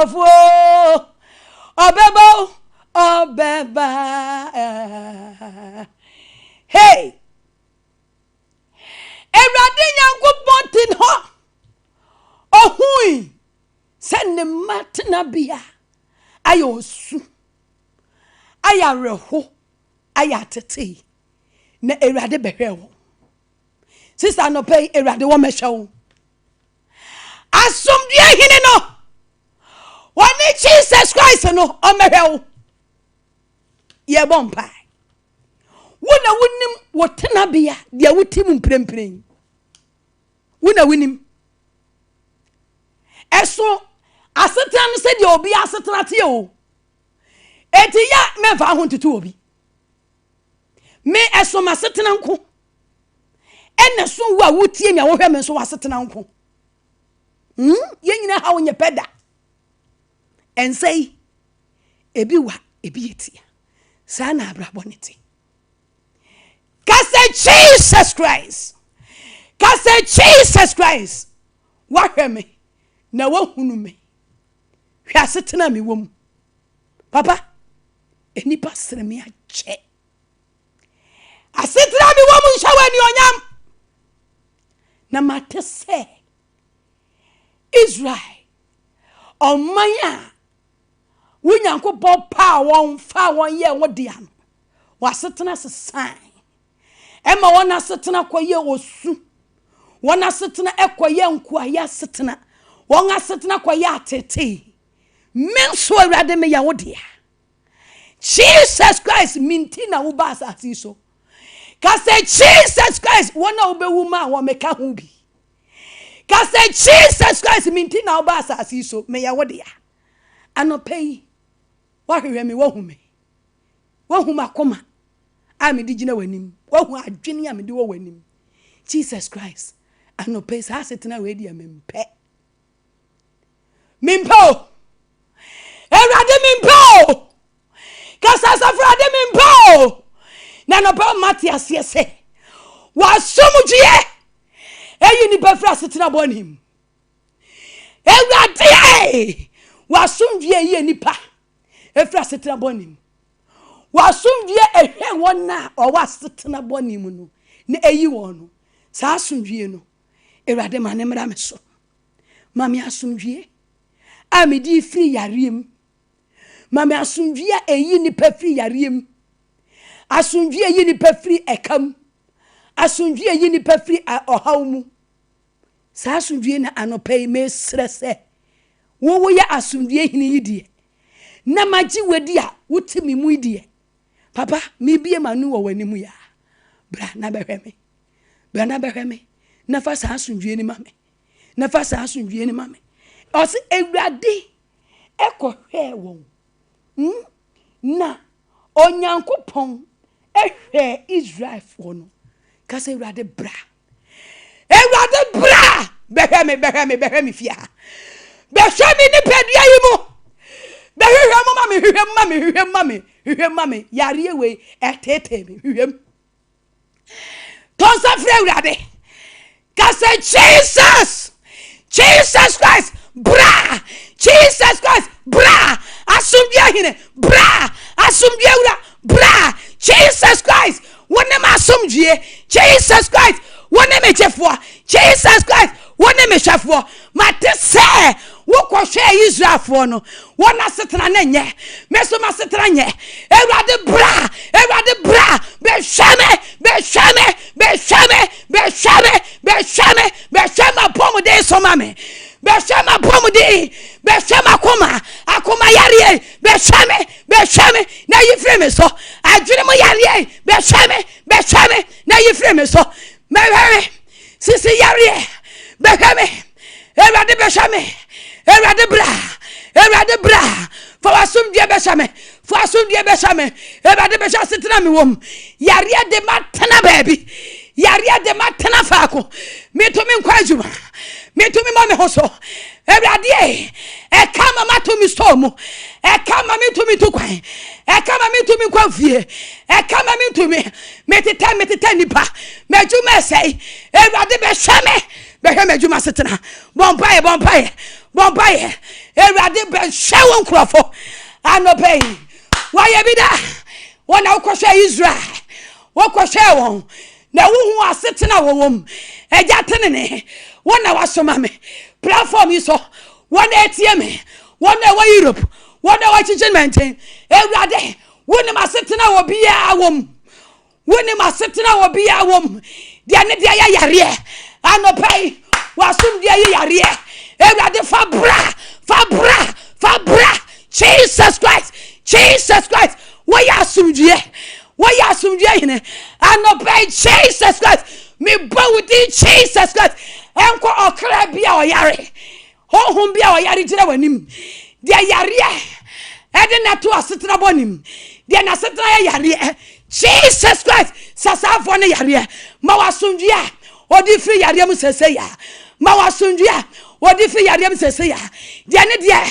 nkrofo obeba hey Ewurade Nyankopɔn tin ho ohui se ne matna bia ayosu ayareho ayatete na Ewurade behwe wo sister no pay Ewurade wo mehwe wo asomdue hine no woni Jesus Christ no o mehwe wo ye bompa wona wonim wotena bia dia wotim mprempren wona wonim eso asetran no se dia obi asetran te o eti ya mefa ho ntutu obi me eso masetran nko ene so wa wotie me wo hwe me so wasetran nko ye nyina ha wonye peda ensei ebi wa ebi yetia sa na abrabonete kase Jesus Christ wa hwe me na wa hunu me hwe asetena me wom papa eni pasre me ache asetena me wom nshawa ni onyam na mate se Israel omanya wunyankopɔ pa won fa won ye wode an wasetena sesan ema wona setena koye osu wona setena ekoye nkoaya setena wona setena koye atete menso Awurade me ya wode Jesus Christ mintina wo ba asasi so ka say Jesus Christ wona wo bewu ma wo meka ho bi ka say Jesus Christ mintina wo ba asasi so me ya wode anopai wa hwehwe me wo hu makoma ami digina wanim wo hu adwene ami di wo wanim Jesus Christ anopai sa setena we dia mempe Ewurade mempo kasa safrade mempo na no ba Matias yese wa somdue eyi ni befra setena bonim Ewurade wa somdue yi nipa efra setena bonim wa somdue ehwe wona o wa setena bonim no na eyi won sa somdue no Ewurade ma ne mra me so mami asomdue amidi firi yariem mami asomdue eyi nipa firi yariem asomdue eyi nipa firi ekam asomdue eyi nipa firi ohawmu sa asomdue na anopai me srese wo ya asomdue hini yidie na magi wedi a wotimi mu yidie papa me bie manu wo wani mu ya bra na behwe me na fa sa asomdue ni mame na fa sa asomdue ni mame o se Ewurade ekohwe won na onyankopon ehwe Israel fo no ka se Ewurade bra behwe me fia behwe me ni pedua yi mu behwe mama yare we etete me hwem ton sa fre Ewurade ka se Jesus Christ bra Jesus Christ bra asumdue hine bra asumdue wura bra Jesus Christ wona ma asumdue Jesus Christ wona me chefo Jesus Christ wona me chefo mate se wo ko hwe Israel fo no wona setena na nye meso ma setena nye Ewurade bra be shame pomo de so mame be shame pomo de be shame akoma yare be shame na yifre me so adwene mo yare be shame na yifre me so me hwe sisi yare be hwe Ewurade be shame Ewurade bra for asomdue be shame Ewurade be shame setena me wom yare de matena baby yare de matena faako me to me nkwa adwuma me to me mama ho so ewrade e ka mama to me storm e ka mama to me to kwan e ka mama to me kwan fie e ka mama to me teta nipa me juma sei ewrade be hweme be hweme juma setena bompaye ewrade be hwe won krofo anope why be da wona ukosha Israel wokosha won na wuhu asetena wowom eja tenene wona wasoma me platform yi so wona etie me wona wa Europe wona wa chichen maintain ewrade wona masetena wo bia wom wona masetena wo bia wom dia ne dia ya yare anopai wasum dia ya yare ewrade fabra Jesus Christ why asumdue hine anopai Jesus Christ me bow with Jesus Christ enko okra bia oyare honhom bia oyare gire wanim dia yare ede na to asetena bonim dia na setena yare Jesus Christ sasafo ne yare ma wasumdue odi free yare mu sese ya ma wasumdue odi free yare mu sese ya dia ne dia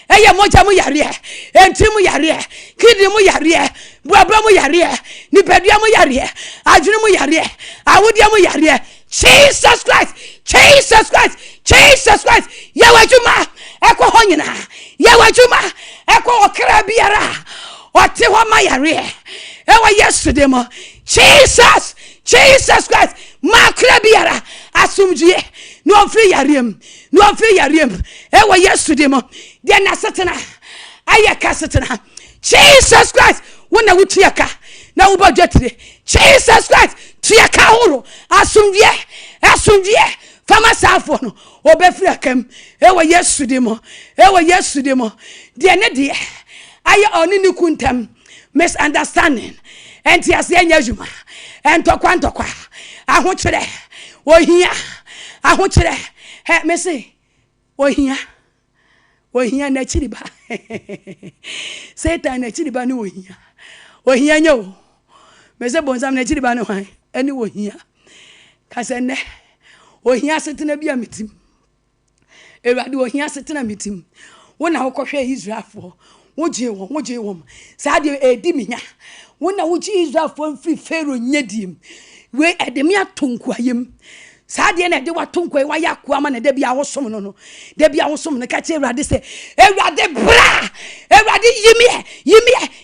eye moja mu yare enti mu yare kidi mu yare buabra mu yare nipadua mu yare adwene mu yare awodia mu yare Jesus Christ yewajuma eko honyina yewajuma eko okra biara ote ho ma yare ewa yesterday mo Jesus Christ makra biara asumdue no free yarem ewa yesterday mo dia na setena ayaka setena Jesus Christ wona wutiaka na wobadwatire Jesus Christ tiaka horo asumdue fama safo no obefiri akam ewa yesterday mo dia ne dia aye oni ni kuntam misunderstanding enti ase anya juma entokwa ahokyere he me say ohia na chiriba Satan na chiriba ni ohia nyo me say bonsam na chiriba no han ani ohia kasenne ohia setena bia mitim ewade ohia setena mitim wona hokɔhwɛ Israelfo woje wom saa de edi minya wona woje Israelfo mfiri Pharaoh nyadiem we edemi atonkuayem saa de na de watonkuai wa yakwa ma na de bia wosom no de bia wosom no ka che ewrade se ewrade bra ewrade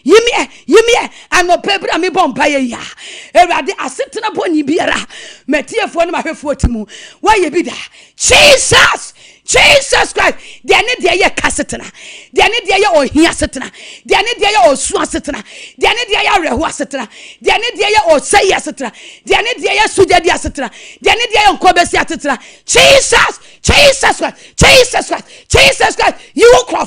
yimie anope bra me bompa ye ya ewrade asetena boni biara metiefo no mahwefo timu wa ye bi da Jesus Christ de ne de ye kasetena de ne de ye ohia setena de ne de ye osu asetena de ne de ye areho asetena de ne de ye osai asetena de ne de ye sujadi asetena de ne de ye nkobesi asetena Jesus Christ you won't cry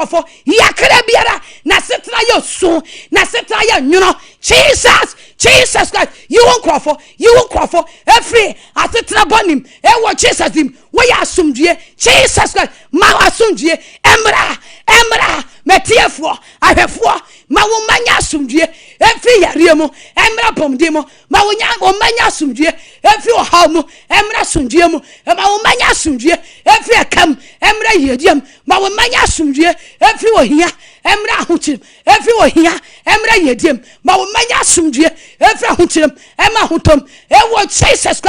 for yakra biara na setena ye osu na setena ye nyono Jesus Christ you won't cry for every asetena bonim e wo Jesus him we asumdue Jesus Christ ma asumdue emra metiefo ahwefo ma wo manya asumdue efi yare mu emra pomde mu ma wo manya asumdue efi ohaw mu emra asumdue mu ma wo manya asumdue efi akam emra yediam ma wo manya asumdue efi ohia emra ahochim efi ohia emra yediam ma wo manya asumdue efi ahochim ema hotom ewo Jesus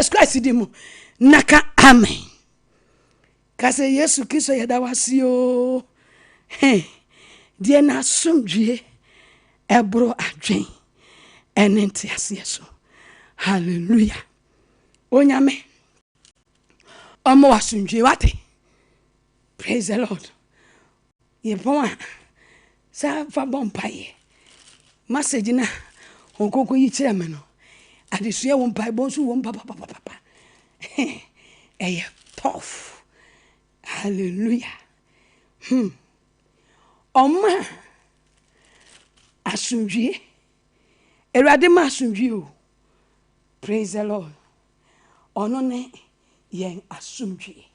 Christ dim naka amen kase Yesu Kristo yedawasio die na asumdue ebro adwen enenti aseso hallelujah onyame omo asumdue wate praise the Lord ye pon sa fa bompaye message na honkoko yi kire me no adesua wo mpai bonsu wo papa tough hallelujah Oma asumdue erade ma asumdue o praise the Lord ono ne yen asumdue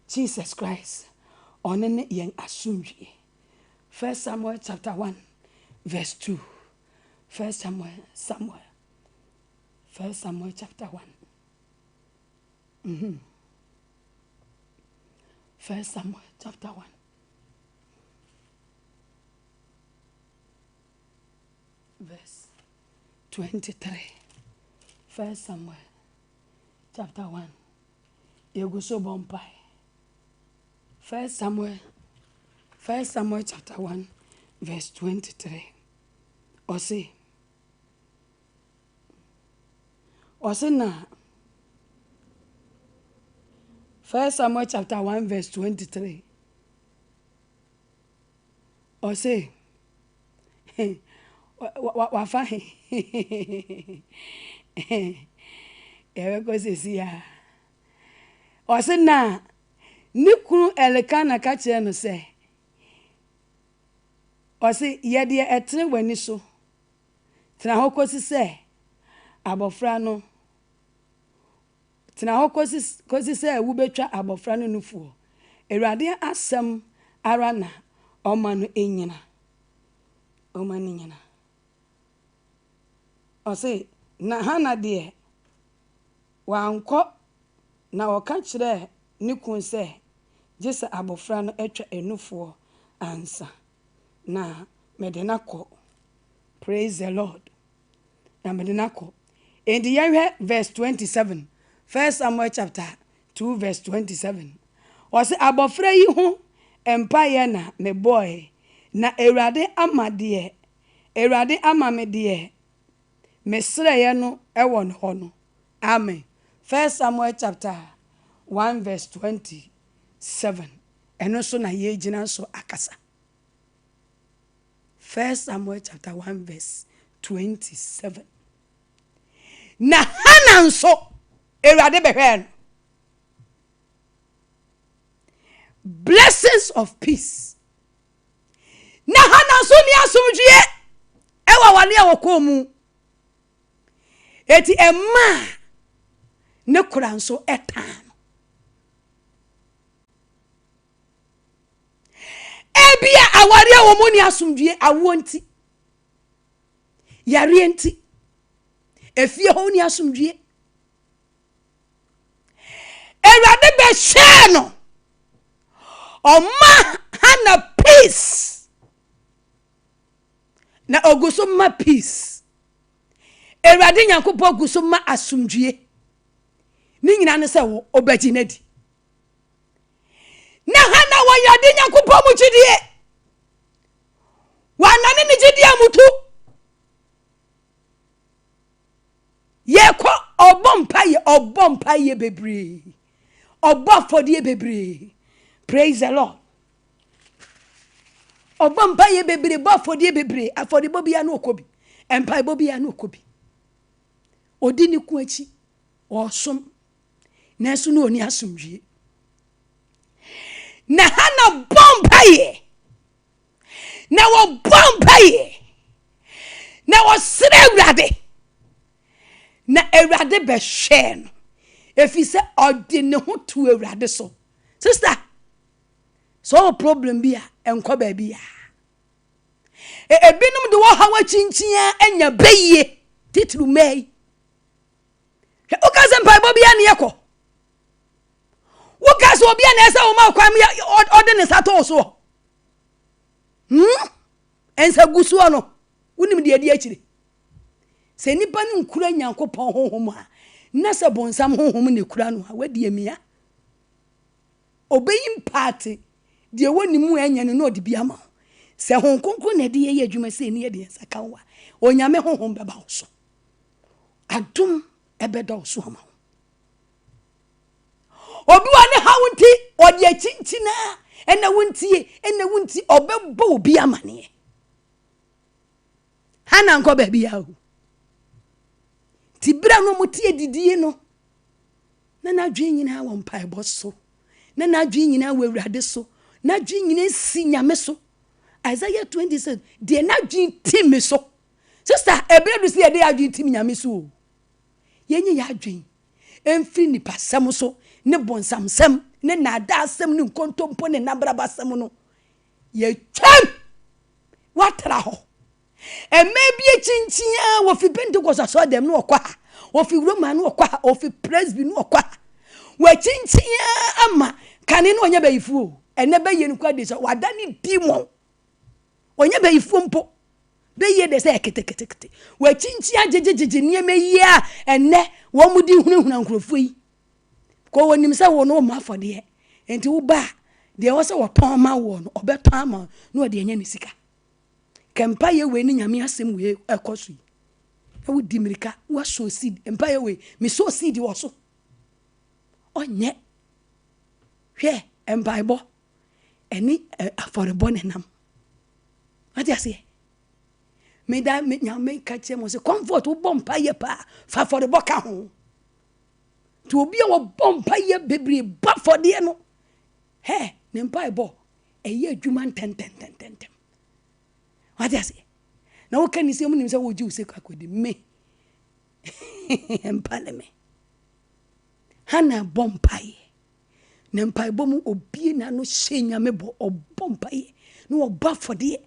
Jesus Christ ono ne yen asumdue 1 Samuel chapter 1 verse 2 1 Samuel chapter 1 First Samuel chapter 1. Verse 23. First Samuel chapter 1. Yeguso bompai. First Samuel chapter 1 verse 23. Ose na First Samuel chapter 1 verse 23. Ose wafa ewe ko sesi ya. Ose na ni kunu Elkana ka kire no se ose ye de etre wani so tena hokosi se abofra no tena hokosi se wubetwa abofra no nufuo Ewurade asem ara na oma no enyina oma ni nyina ose na hana de wanko na oka kire ni kun se jese abofra no etwa enufuo ansa na medenako. Praise the Lord. Na medenako. And the verse 27. First Samuel chapter 2 verse 27. Was abofra yi ho empire na me boy na Ewurade amade Ewurade amamede me sreye no ewon ho no. Amen. First Samuel chapter 1 verse 27. Eno so na ye gina so akasa. First Samuel chapter 1 verse 27. Na hana nso Ewurade behwe. Blessings of peace. Na hana nso ni asomdwie ewa wane awokomu. Eti emma ne kura nso etan. Ebia awari awomu ni asomdwie awonti. Yare enti. Efie ho ni asomdwie. Ewurade be share no. Oma hana peace. Na ogusoma peace. Ewurade Nyankopɔ ogusoma asomdwie. Ni nyina ne se wo obaginadi. Na hana wanyade Nyankopɔ mu chidie. Wanane ni chidie mutu. Yeko obompaye bebre. Obofodie bebre. Praise the Lord. Obompaye bebre bofodie bebre afodi bobia na okobi. Empire bobia na okobi. Odi ni ku achi osom. Na so no oni asomdwie. Na hana bompaye. Na wo bompaye. Na wo sere Ewurade. Na Ewurade be share no. Efi se odi ne ho tu Ewurade so. Sister, so problem bia enko ba bia. Ebinum de wo hawa chinchin enya beye titru mei. O ka se mpa bobia ne yeko. Wo ka se obia na ese wo ma kwam ode ne sato so. Ensa gusuo no. Unim de adi akire. Se nipa ni nkura Nyankopɔn honhom a na se bonsam honhom ne kura no a wadi emia. Obeyim party de wonimu enya no odi bia ma. Se honkonkon na de ye adwuma se ni ye de saka wa. Onyame honhom beba wo so. Adum ebeda wo so ma. Obi wa ne hawunti odi achinchina ena wunti obebbo obi amane. Hana nko ba bia ho. Tibra no mutie didie no. Na nadwe nyina wo mpai boso. Na nadwe nyina wo Ewurade so. Na dwe nyina si nyame so. Isaiah 27 de nadwe tim so. Sister ebredu si de adwe tim nyame so. Yenye ya adwe. Emfiri ni pasam so ne bonsamsam ne nada asem ne nkontompo ne nabrabasam no. Ye twam. Watra ho. Maybe chinchin wo fi Pentecost so dem no okwa wo fi Roman no okwa wo fi Presby no okwa wachinchia ama kane no onye bayifu ene baye no kwade so wadane dimo onye bayifu mpo baye de se kete wachinchia jejejeje nieme yia ene wo mudi hunahuna nkrofo yi ko wonim se wo no ma afode enti wo ba de wo se wo ton ma wo no obeton ama no de enya ne sika kempa ye we ni nyame asem we ekoso yi wo di mirika wo so seed empa ye we me so seed wo so onye hwe empaibo eni aforebo nenam ati ase me da me nyame ka che mo se comfort wo bompa ye pa fa forebo ka ho to obi wo bompa ye bebre ba fode no he ne empaibo eye adwuma ntenten ati ase na wo kan ise mu nim se wo ji use kwakodi me empale me hana bompaye ne mpaibo mu obie na no hyenya mebo obompaye no oba fode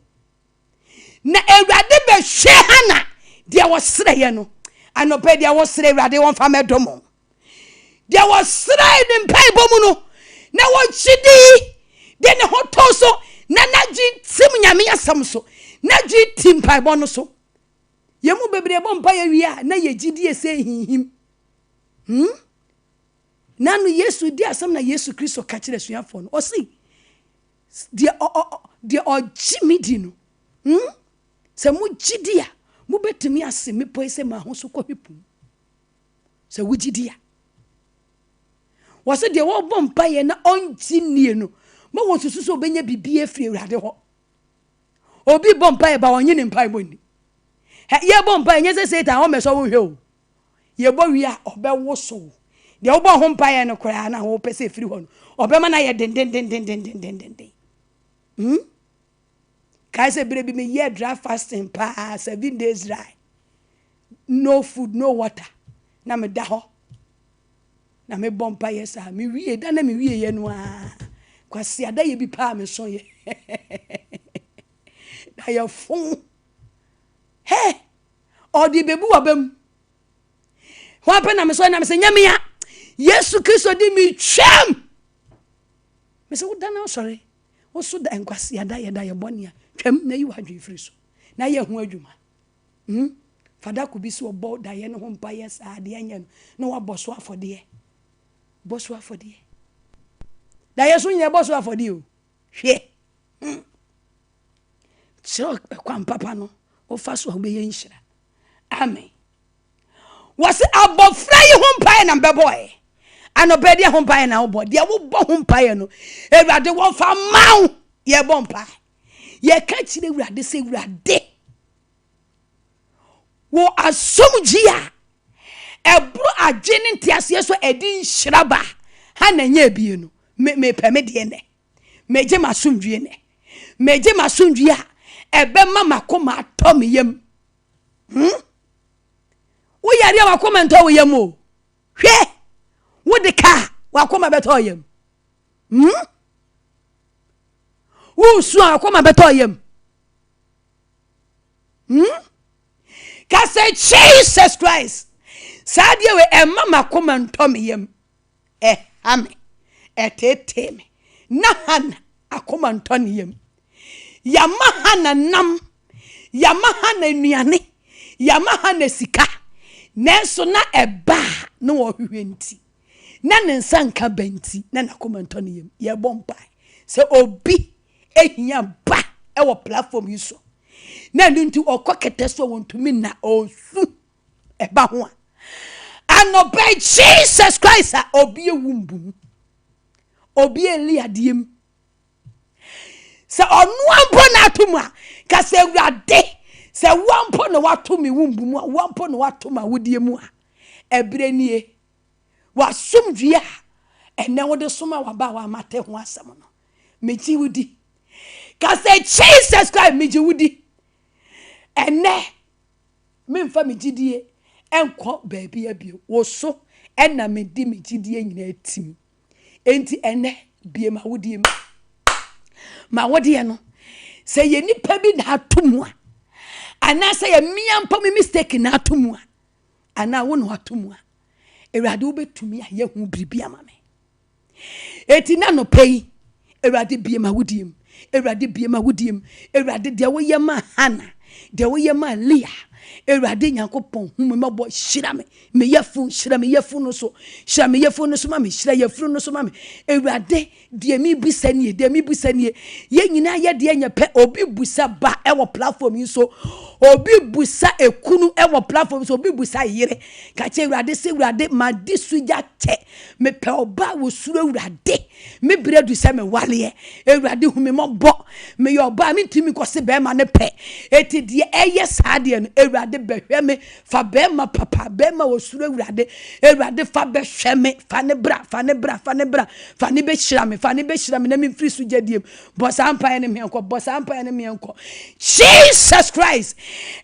na ewrade be hwe hana de wo sreye no anope de wo sre ewrade won fa medomo de wo sre ne mpaibo mu no na wo chidi de ne hotoso na naji tim nyame asam so naji tim mpaibo no so yemu bebre bompaye wi na yegidi ese hinhim nanu Yesu di asam na Yesu Kristo ka kire suafo no o si de ogimi di no se mu gidi a mu betimi ase me poise ma ho so kohwepum se wu gidi a wo se de wo bompa ye na onji nie no ma wo susu obenya bibie firi Awurade ho obi bompa ye ba onye ne mpa iboni ye bompa ye se Satan ho meso wo hwe o ye bo wi a obewo so de obo ho mpa ye no kora na ho pese firi ho no obema na ye den kai se brebi me ye dry fasting pa 7 days dry no food no water na me da ho na me bompa ye sa me wie da na me wie ye no a kwase ada ye bi pa me so ye da ye fun he odi bebu wabam ho apa na me so na me se nyame ya Yesu Kristo di mi twam me se wo da na sorry wo so da enkwase ada ye bonia twam na yi wadwe firi so na ye ho adwuma fada ku bi so obo da ye no ho mpa ye sa de anya no wa boso afode da ye so nye boso afode o hwe so kwa papa no o fa so be ye nhira amen was abofra yi ho mpa ye na beboy anobedi ho mpa ye na obo de wo bo ho mpa ye no Ewurade wo fa maw ye bo mpa ye ka chire Ewurade se Ewurade wo asomjia ebro agene ntiase so edi nhiraba ha na nya bie no me peme de ne meje masomdwie ne meje masomdwie a ebe mama koma atom yem wo yare wa koma nto wo yem o hwe wo de ka wa koma beto yem wo su a koma beto yem ka say Jesus Christ sadie we mama koma nto me yem ame tete me na hana akoma nto ne yem yamahana nam yamahana nuane yamahana sika nenso na eba na wo hwehwenti na nensanka banti na nakoma nto ne yem ye bompa se obi ehia ba e wo platform yi so na nti okokete so wontumi na osu eba ho anobe Jesus Christ a obi ewumbum obi eli adiem se onu ampo na atuma ka se Ewurade se wampo na watumi wumbum wampo na watuma wodiemu a ebrenie wasomdua ene wode soma waba wa mate ho asem no meji wudi ka se Jesus Christ meji wudi ene memfa megidie enko baabi abio wo so ena medi megidie nyina atim enti ene bie ma wodie ma wodie no se ye nipa bi na atomu a ana se ye mia mpa me mistake na atomu a ana wo no atomu a Ewurade wobetumi aye hu biribi ama me. Eti na no pay. Ewurade bie ma wudiem. Ewurade bie ma wudiem. Ewurade de wo ye ma Hana. De wo ye ma Leah. Ewurade Nyankopɔn hu me mabo hyira me yefu hyira me yefu no so hyira me yefu no so ma me hyira yefu no so ma me Ewurade de mi bisanie ye nyina ye de anya pe obi busa ba e wo platform yi so obi busa ekunu e wo platform so obi busa yire ka che Ewurade se Ewurade ma disuja te me pe oba wo suro Ewurade me bredu se me wale Ewurade hu me mabo me yo ba me ntimi ko se be ma ne pe eti de eye saade no Ewurade behwe me fa be ma papa be ma wo suro Ewurade fa be hwe me fa ne bra fa ne be hyira me na me mfiri so gyadiem bosa ampa ne me enko Jesus Christ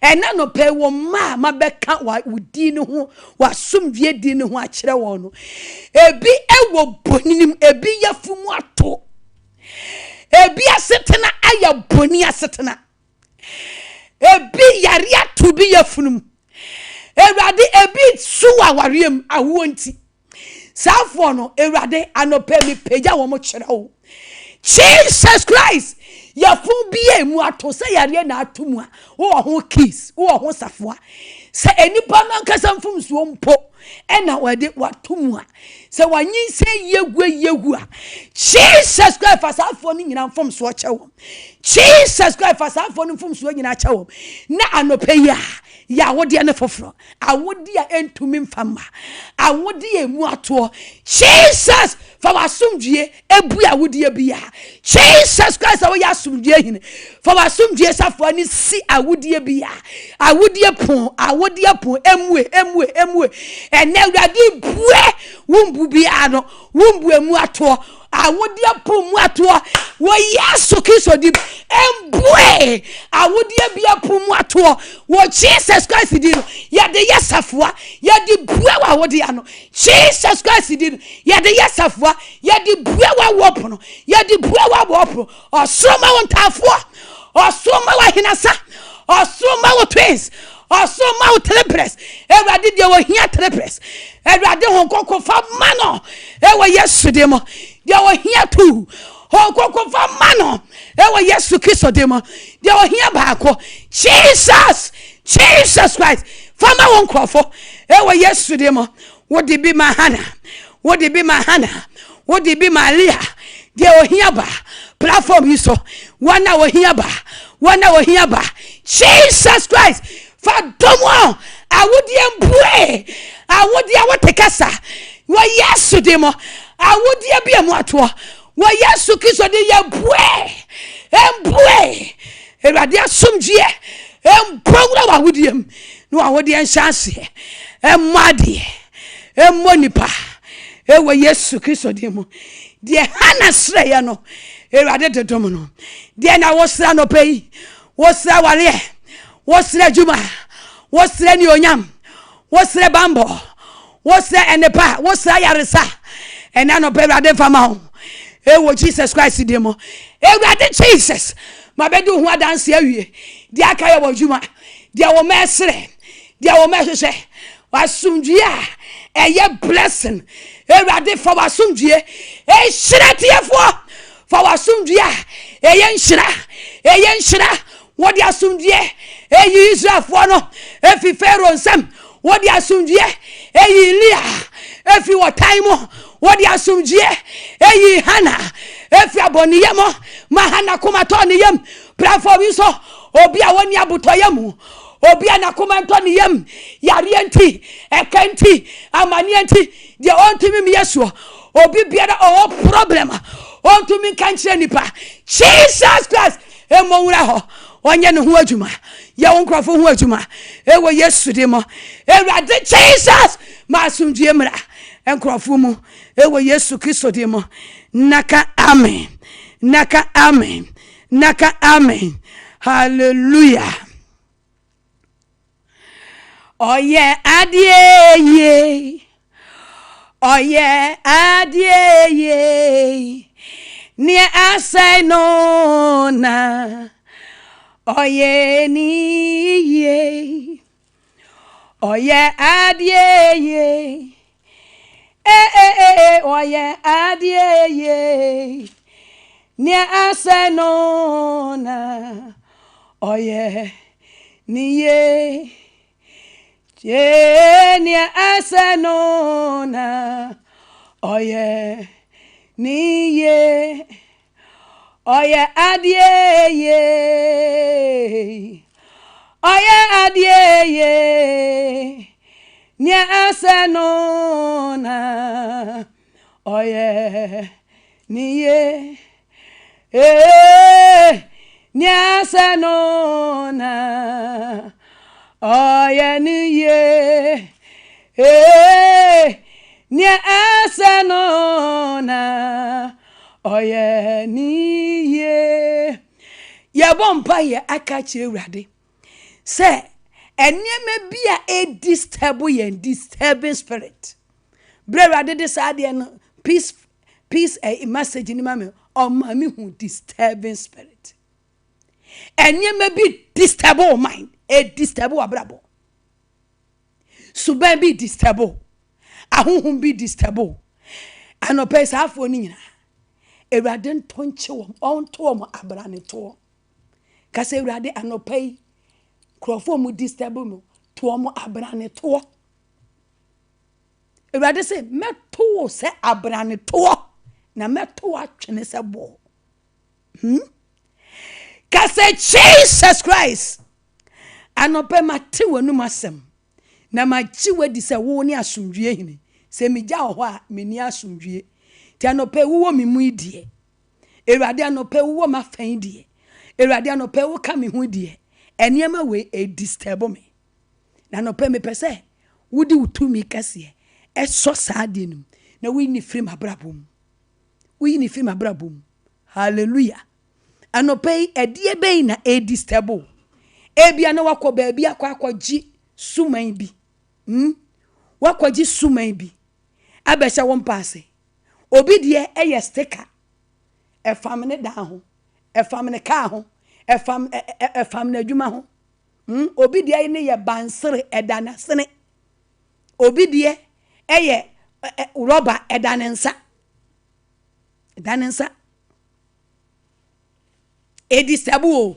ena no pe wo ma be ka wa udi ne ho wa somdwe di ne ho a kire wo no ebi ewo boninim ebi yafumu ato ebi asetena aya boni asetena ebi yare ato bi yafunum Ewurade ebi suwa wariem awo nti safo no Ewurade anope mi peja wo mo kire wo Jesus Christ yafun biye mu ato se yare na atomu a wo ho kiss wo ho safoa se enipa no nkasa mfum so mpo ena wade watomu a se wanyin se yegu a Jesus Christ fasafo ni nyina mfum so kyewo Jesus Christ fasafo ni mfum so nyina kyewo na anope ya wode ne foforo awode a entumi mfama awode emu ato Jesus fa wasumdue ebu awode bia Jesus Christ awo ya sumdue hine fa wasumdue safo ni si awode bia awode pon emwe ene Ewurade bue wumbu bia no wumbu emu ato awode pon mu ato wo Yesu Kristo di embue awode bia pon mu ato wo Jesus Christ di no ya de yesafua ya di bue wa awode ya no Jesus Christ di no ya de yesafua ya di bue wa wopono ya di bue wa wopono osoma wontafo osoma wa hinasa osoma wo twins osoma wo telepres Ewurade de wo hia telepres Ewurade honkoko fa mano ewo Yesu de mo de wo hia tu honkoko fa mano ewo Yesu Kristo de mo de wo hia baako Jesus Christ fama wonkofo ewo Yesu de mo wo de bi ma Hana wo de bi ma Leah de wo hia ba platform yi so wana wo hia ba Jesus Christ fa domo awudi embue awudi awotekasa wo Yesu de mo awudi bia mu ato wo Yesu Kristo de ye embue Ewurade asomdue empongura awudi em no awudi enhyanse emmade emmonipa ewo Yesu Kristo de mo de Hana sre ya no Ewurade de domo no de na wo sra no pei wo sra wale wo sra juma wo sra ni onyam wo sra bambo wo sra enepa wo sra yaresa ena no pe Ewurade fama ho ewo Jesus Christ de mo Ewurade Jesus ma bedu ho adanse awie de aka ye wo juma de wo mesre de wo mehwehwe wasumdue a eye blessing Ewurade for wasumdue e hyira tiefo for wasumdue a eye nhyira what the asumdue Israel for no efi Pharaoh nsam what the asumdue Leah efi what time what the asumdue Hana efi aboniyemo mahana kumato ni yem platform so obi a woni abutoyemu obi ana kumato ni yem yarienti ekenti amanienti de ontimi yesu obi biara o problem ontumi kanche nipa Jesus Christ emonwura ho onye ne ho adwuma ye wonkrofo ho adwuma ewo Yesu de mo Ewurade Jesus ma asumdue mra enkrofo mu ewo Yesu Kristo de mo naka amen hallelujah oye adie ni asai no na oye ni ye oye adie oye adie ye ni asenona oye niye je ni asenona oye niye oye adie ye oye adie ye ni asenona oye niye ni asenona oye niye ni asenona oye niye ya bompa ye aka kire wrade se eneme bia a disturbing spirit bre wrade de saade no peace a message ni mame o mame hu disturbing spirit eneme bi disturb mind a disturb abrabo suban bi disturb ahunhun bi disturb anope safo ni nyina ewrade ntonche wom onto wom abrane to kase ewrade anope krofo mu disturb mu to mo abrane to ewrade se meto se abrane to na meto atwene se bo kase Jesus Christ anope mate wonu masem na machi wadi se wo ni asomdwie hini se migya ho a meni asomdwie ti anope wo mi mu idie ewrade anope wo mafan die ewrade anope wo ka mi hu die eniema we e disturb me na anope me pese wudi utumi kase eso saade num na we ni free mabrabom hallelujah anope edie bei na e disturb ebia na wakọ bia akwaji suman bi wakwaji suman bi abehya won paase obi de eye sticker efam ne da ho efam ne ka ho efam na adwuma ho obi de ne ye bansere edana sene obi de eye rubber edanensa e disturb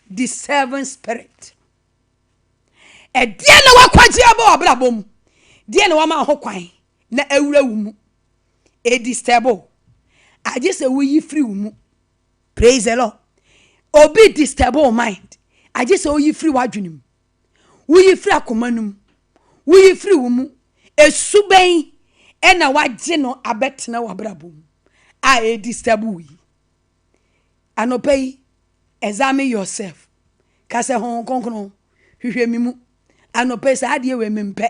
disturbing spirit e die na wakwaji aba obrabom die na wama ho kwan na awura wumu e disturb aje se we free wumu praise the Lord obi disturb mind aje se we free wadwenim we free akomanum we free wumu esuben e na waje no abetena wabrabom a e disturb we anopei examine yourself kase hon konkono hwehwe mimu anope sa ade we mempe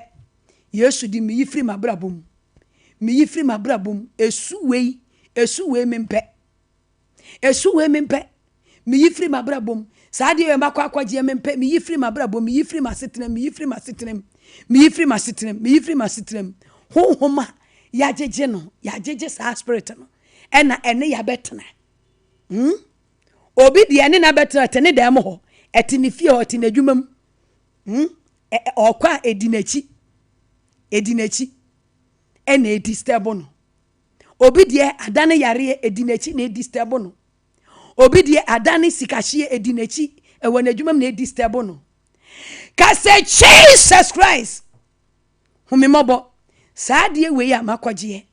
yesu di mi yifri mabrabom esu we mempe mi yifri mabrabom sa ade we makwa akwaje mempe mi yifri mabrabom mi yifri masitinem honhoma yajeje no yajeje sa spirit no ene ya betena obi de ene na betena tene dem ho etini fie ho tene adwumam okwa edinachi ene edisturb no obi de adane yare edinachi na edisturb no obi de adane sikahie edinachi ewana adwumam na edisturb no ka say Jesus Christ humimobo saade we ya makwaje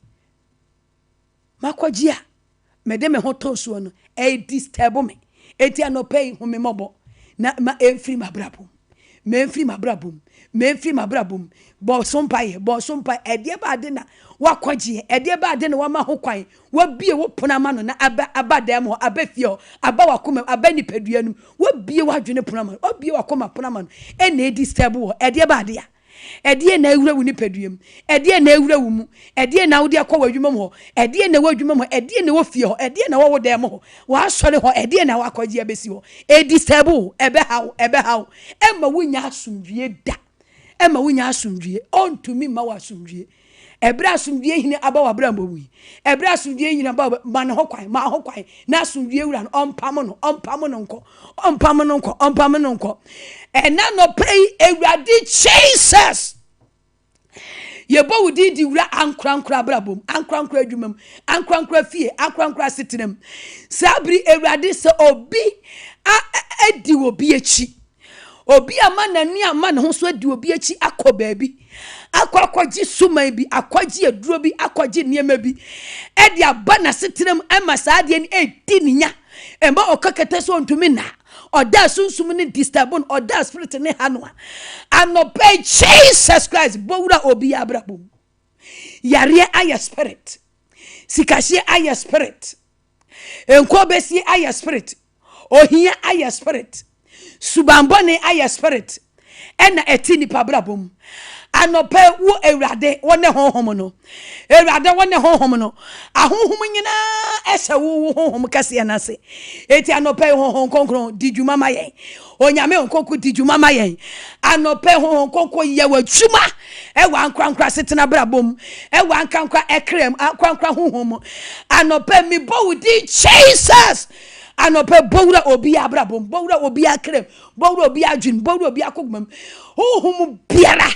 mede me ho toso no e disturb me eti anope humimobo na ma enfri mabrabum bo sompa edie ba de na wakwaje edie ba de na wama ho kwan wabie wo ponama no na abadam ho abafie aba wakoma abani paduanum wabie wadwene ponama wabie wakoma ponama no e na disturb wo edie ba de ya edie na ewura wo ni paduam edie na ewura wo mu edie na wo de akwa wadwuma ho edie na wadwuma ho edie na wo fie ho edie na wo dem ho wa sore ho edie na wakwaje abesi ho e disturb wo ebe hawo emma wunya asumdwie da emma wunya asumdwie ontumi ma wasumdwie ebra asumdwie hine aba wabra mbowui ebra asumdwie hine aba man ho kwan na asumdwie wura no ompam no nko ena no pay ewrade Jesus ye bo wudi di wura ankrankra brabom ankrankra adwumam ankrankra fie ankrankra setenam sabri ewrade se obi edi obi echi obi ama nani ama ne ho so edi obi echi akọ baabi akwaji suma bi akwaji aduro bi akwaji niema bi edi aba na setenam ema saade ni edi ninya emba okakete so ntumi na oda sunsum ni disturbon oda spirit ni hanwa anope Jesus Christ bowura obi abrabom yare aya spirit sikashie aya spirit enkobesie aya spirit ohia aya spirit subambone aya spirit ena etini pabrabom anope wo ewrade wone honhom no ewrade wone honhom no ahonhom nyina ese wo honhom kase na se eti anope honhom konkron dijuma mayen onyame onkonko dijuma mayen anope honhom konko ye wadwuma e wan krankra setena brabom e wan krankra ekrem krankra honhom anope mi bowudi Jesus anope bowura obi abrabom bowura obi akrem bowura obi adwin bowura obi akogmam honhom biara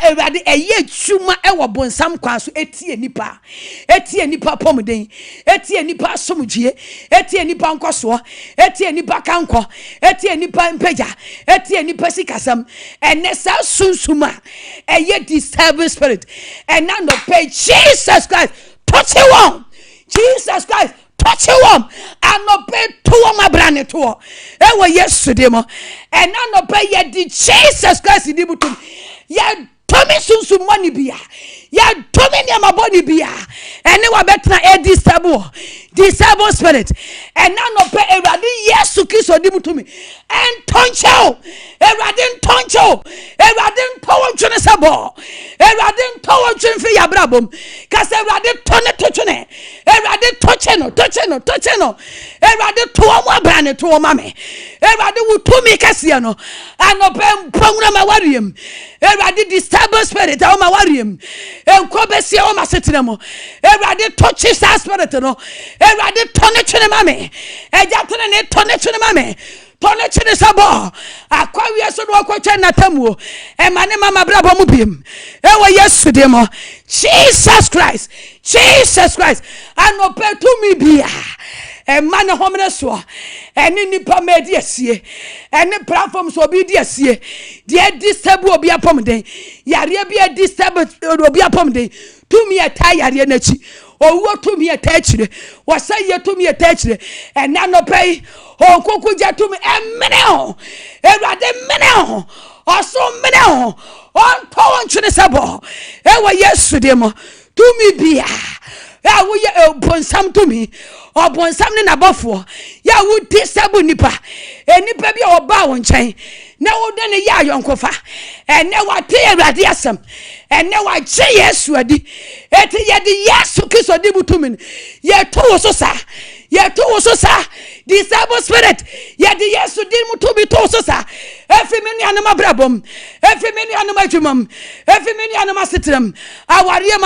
ewrade eye twuma ewo bonsam kwaso etie nipa pomden etie nipa somdwie etie nipa nkoso etie nipa kanko etie nipa mpeja etie nipa sikasam enesa sunsuma eye disturbing spirit and now no pay Jesus Christ touch you Jesus Christ touch you and no pay to my brand to ewo yesterday mo and now no pay ye di Jesus Christ di butum ye Tommy sunsum money bia ya Tommy ne maboni bia ene wa betna e disable spirit and now no pay ewrade Yesu Kristo di mutumi and toncho ewrade toncho ewrade towo twene sabo ewrade towo twene fi yabrabom kase ewrade tone tochene ewrade tocheno ewrade towo mo abrane towo mame ewrade wutumi kase no anope mpongura mawariem ewrade disable spirit o mawariem enkobesi o masetenemo ewrade touch sa spirit no ewrade tone twene mame ejatene ne tone twene mame tone twene sabo akwawie so no akotwa natamuo emane mama brabo mu biem ewo Yesu de mo Jesus Christ anope to me bia emane homene so eni nipa medi asie eni platform so bi di asie de disturb obi apomden yare bia disturb obi apomden to me atai yare nachi owo to me atachire wasaye to me atachire enano pay onkoku ja to me emene ewrade mene oso mene on to ntwene sabo ewo Yesu de mo to me bia ya wo ye bonsam to me obonsam ne nabofo ya wo disable nipa enipa bia oba wo nchen na wo de ne ya yonkofa ene wa te ewrade asem ene wa je Yesu adi eti ye di Yesu Kristo di butumi ye to wo so sa disable spirit ye di Yesu di mutumi to so sa efi meni anama brabom efi meni anama dwumam efi meni anama setram aware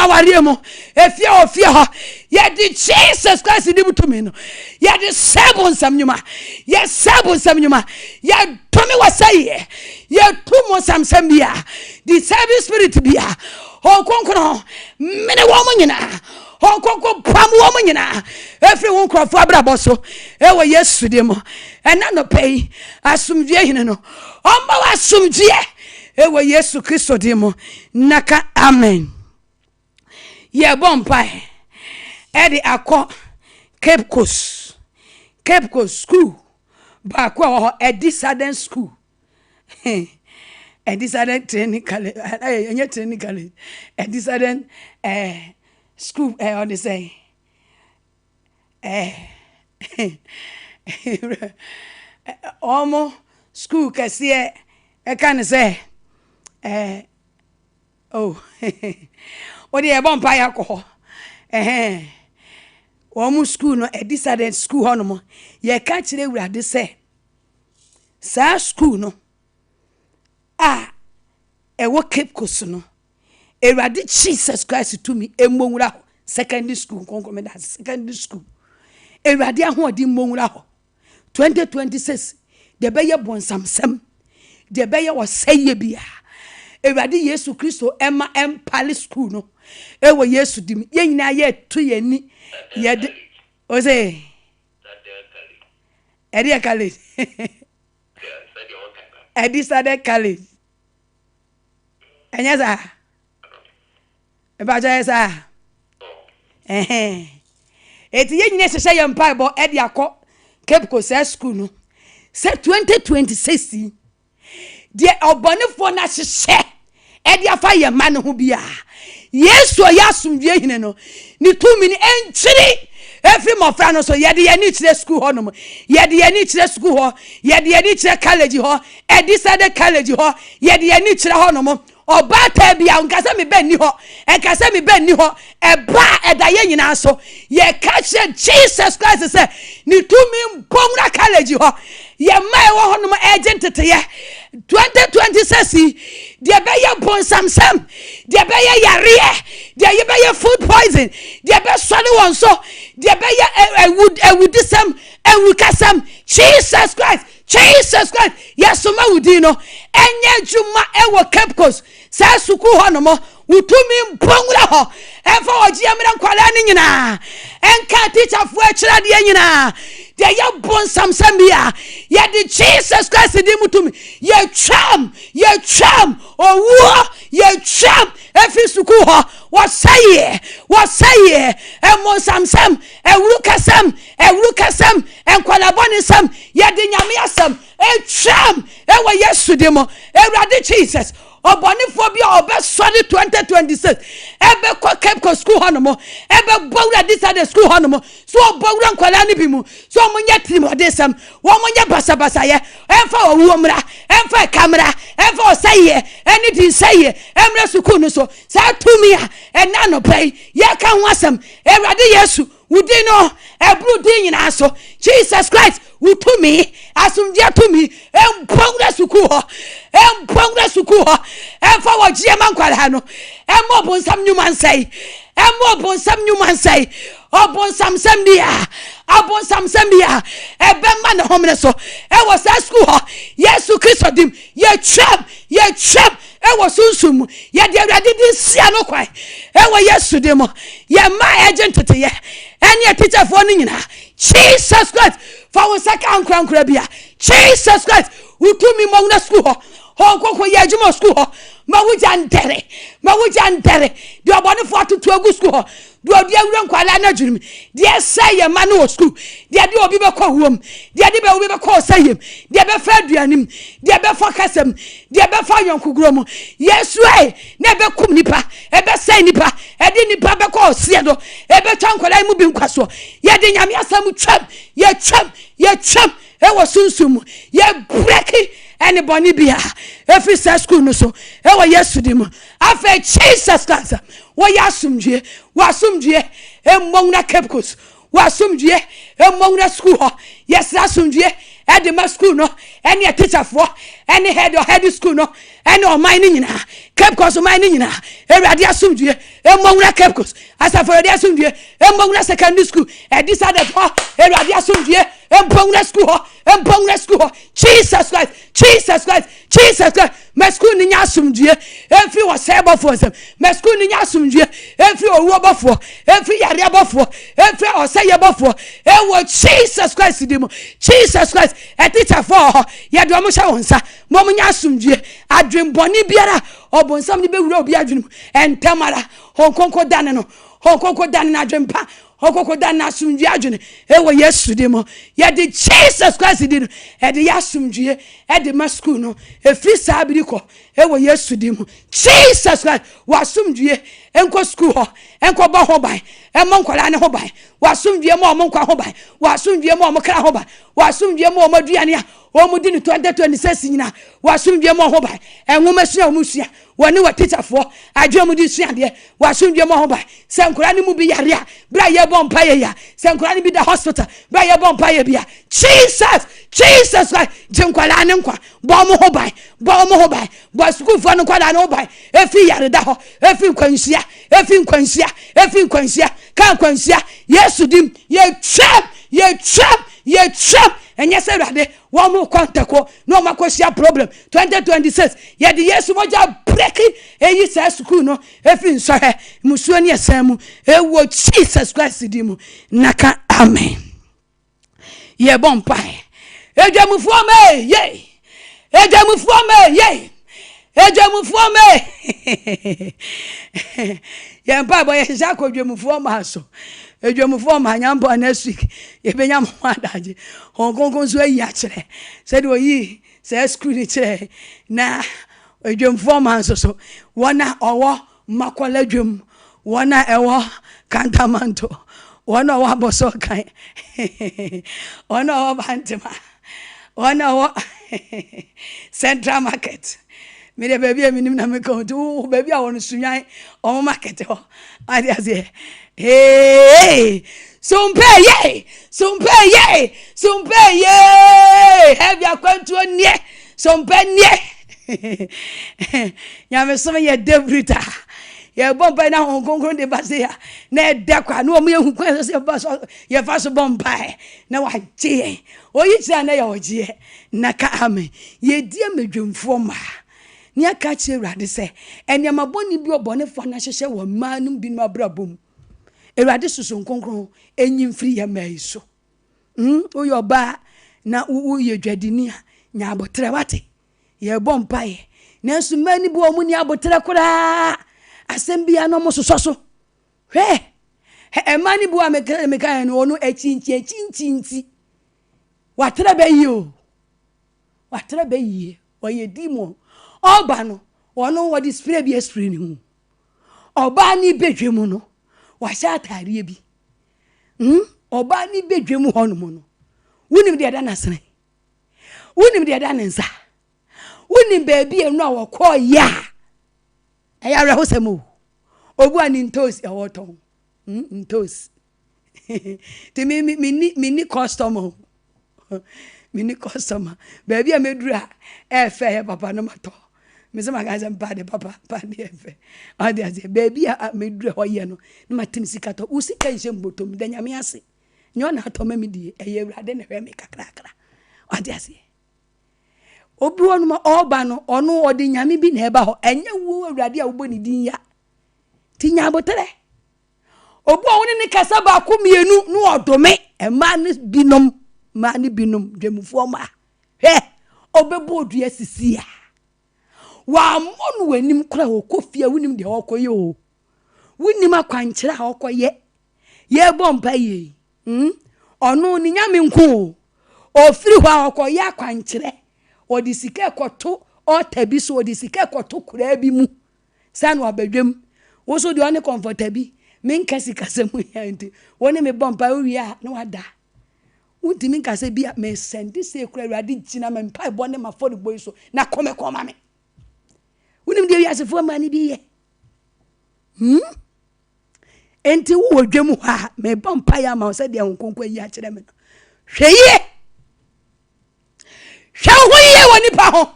mo efia ho ye di Jesus Christ di butumi no ye di seven samnyuma ye tomi wasaye ye tumo samsam bia di seven spirit bia honkonkro mene wo mo nyina honkonko pam wo mo nyina efi won krofo abrabo so ewo Yesu de mo ena no pay asumdue hine no omba wasumdue ewo Yesu Kristo de mo naka amen ye bompai edi akọ Cape Coast school ba kwa a dissident school a dissident training college a dissident school on the say almost school kase can say oh what the vampire alcohol almost school no a dissident school honomo ye catch the wrade say sa school no ewo Cape Coast no ewrade Jesus Christ to me emonwura secondary school konkomeda secondary school ewrade ahodi monwura ho 2026 de beye bonsamsam de beye wo seye bia Ewurade Yesu Kristo ema empale school no ewo Yesu dim ye nyina ye to ye ni ye de o say Edi college Edi Sade college enya za eba ja esa eti ye nyina hye ye mpa bo edi akọ Cape Coast school no se 2026 de obonefo na hye edi afa ye ma ne ho bia Yesu ya asumdwe hine no ni tumi ni enchiri every mofra no so ye de ye ni chire school ho no ye de ye ni chire school ho ye de ye ni chire college ho edi Sade college ho ye de ye ni chire ho no Obata bia nkasa me ben ni ho enkasa me ben ni ho eba eda ye nyina so ye catch Jesus Christ say ni tumi mpongra college ho ye mai wo ho no agent tete 2026 de be ye bon samsam de be ye yare de ye be ye food poison de be sole won so de be ye ewudisam ewukasam Jesus Christ yes ma wudi no enye juma ewo Cape Coast sa suku ho no mo utumi mpongura ho efa ogie mira nkwala ni nyina enka teacher fu akira de nyina de ye bon samsam bia ye de Jesus Christ de mutumi ye cham owo ye cham efi suku ho wasaye emon samsam ewurukasam enkwala bonisam ye de nyame asam cham ewa Yesu de mo Ewurade Jesus obonifo bia obesori 2026 ebe ko Cape Coast school honomo ebe bowra Sade school honomo so bowra nkwala ni bi mu so omunye trimodesam wo munye basabasa ye emfa owo mra emfa kamera emfa osaye anything saye emra school no so sa tumia ena no pay ye ka ho asam Ewurade Yesu wudi no ebru din nyina so Jesus Christ utumi asumdia tumi empongre suku ho emfa wajie mankwala no emobonsam nyumansai obonsam sambia ebemma na homne so was that school ho Yesu Kristo dim ye trap ewo sunsum ye de Ewurade din sia no kwai ewo Yesu dim ye ma agent tete ye ene teacher fo ni nyina Jesus Christ for we second krankra bia Jesus Christ utumi mo na school ho kokko ye adwuma school ho ma wuja ndere de obonefo atoto agu school ho do odi awura nkwala na dwurum de say ye ma na school de obi be kɔ huom de obi be kɔ sayem de be fa aduanim de be fa kasam de be fa yonkugrom Yesu na be kum nipa e be say nipa e de nipa be kɔ sie do e be twa nkwala mu bi nkwaso ye de nyame asam twam ye twam e wo sunsum ye break anybody bia every school no so e wo Yesu dim afa Jesus Christ wo yasumdue emmongna Cape Coast wasumdue emmongna school ho yes asumdue e de ma school no ene teacher for ene head school no ene o man ni nyina Cape Coast man ni nyina Ewurade asumdue emmongna Cape Coast asafori asumdue emmongna secondary school e decide for Ewurade asumdue emmongna school ho Jesus Christ my school ni nya asumdue every was sebo for them my school ni nya asumdue every owo bofo every yare bofo every oseye bofo e wo Jesus Christ dim Jesus Christ e teacher for ye do mo sha wonsa mo nya asumdue adwen boni biara obonsam ni be wura obi adwen entamara honkonko dane na adwen pa okoko dan na asumdue adwene e wo Yesu dim ye de Jesus Christ dim e de yasumdue e de ma school no e free sabiri ko e wo Yesu dim Jesus Christ wasumdue enko school ho enko ba ho ban e mo nkwala ne ho ban wasumdue mo nkwa ho ban wasumdue mo kra ho ban wasumdue mo maduane a o mu di ni 2026 nyina wasumdue mo ho ban enwoma sua o mu sua woni wa teacher for adwo mu di sua de wasumdue mo ho ban senkura ni mu bi yare a bra ye bompa ye ya senkura ni bi da hospital bra ye bompa ye bia Jesus Christ jenkwala ne nkwa bo mo ho ban bo school for no kwala ne ho ban efi yare da ho efi kwansia kan kwansia Yesu dim ye trap enye se awurade wo mo kwantako no makosia problem 2026 ye de yesu moja break eyi se school no efi nsohe musuo ne esamu ewo Jesus Christ di mu naka amen ye bompai ejamufuo me ye ejamufuo me ye ejamufuo me ye mpa boy Jacques ejamufuo ma so ejamufuo ma nyampo next week ye benya mo adaje honkonkon so ayi a kire said oyi say school ni kire na ejamufuo ma so wona owo makola dwum wona ewo kantamanto wona wa boso kan wona wa bantema wona wa Central Market me de baby minim na me ko tu baby a won sunyan o market ho ade ase hey Sompa ye have ya Akwantuo nie Sompa nie ya me so ye debrita ye bomba na honkonkron de base ya na de kwa no mo yehu kwa se baso ye faso bomba na wa je oyi tira na ya oje na ka ame ye die medwemfo ma ni aka chi Ewurade se eniama boni bi obone fo na hyehye wo manum bi no abrabom Ewurade susu nkonkron enyimfiri ya mai so oyo ba na uye dwadini a nya abotre wate ye bomba ye na su mani bi o mu ni abotre kura asembia no mososo hwe emani bua meka no onu echinchi watra be yi oye dimo oba no onu wo display bi esprit ni hu oba ni bedwemu no wa sha atare bi oba ni bedwemu ho no no wunim de da nasene wunim de da nensa wunim ba bi enu a wo ko ya eya rehosemo obu ani ntos e woton ntos te mini customer baby a medura e fe papa no mato me se magaza mpade papa pande e fe ade ade baby a medura hoye no na matim sikato usika nje mbotom da nyame ase nyo na to mamidi eye Ewurade na hwe me kakrakra ade ase obi wonu ma oba no onu odi nyame bi na eba ho enye wo Ewurade a wo boni din ya tinya botere obu woni ne kasa ba ko mienu no odome ema ne binom dwemufo ma he obebo odua sisi a wa monu wanim kura wo kofia wonim de okoye o wonim akwankyere a okoye ye bompa ye onu ni nyame nko ofiri hwa okoye akwankyere odi sika ekoto o tabi so odi sika ekoto kura bi mu san wa badwem wo so de one comfortabi men kasi kasemu yanti woni me bompa wi a na wada unti min kase bia me send se kura Ewurade gina me mpa bone ma for boy so na koma me wonim de wi asefo ma ni bi ye enti wo dwem ha me bompa ya ma se de honkonko yi a kire me hweye hwe woni pa ho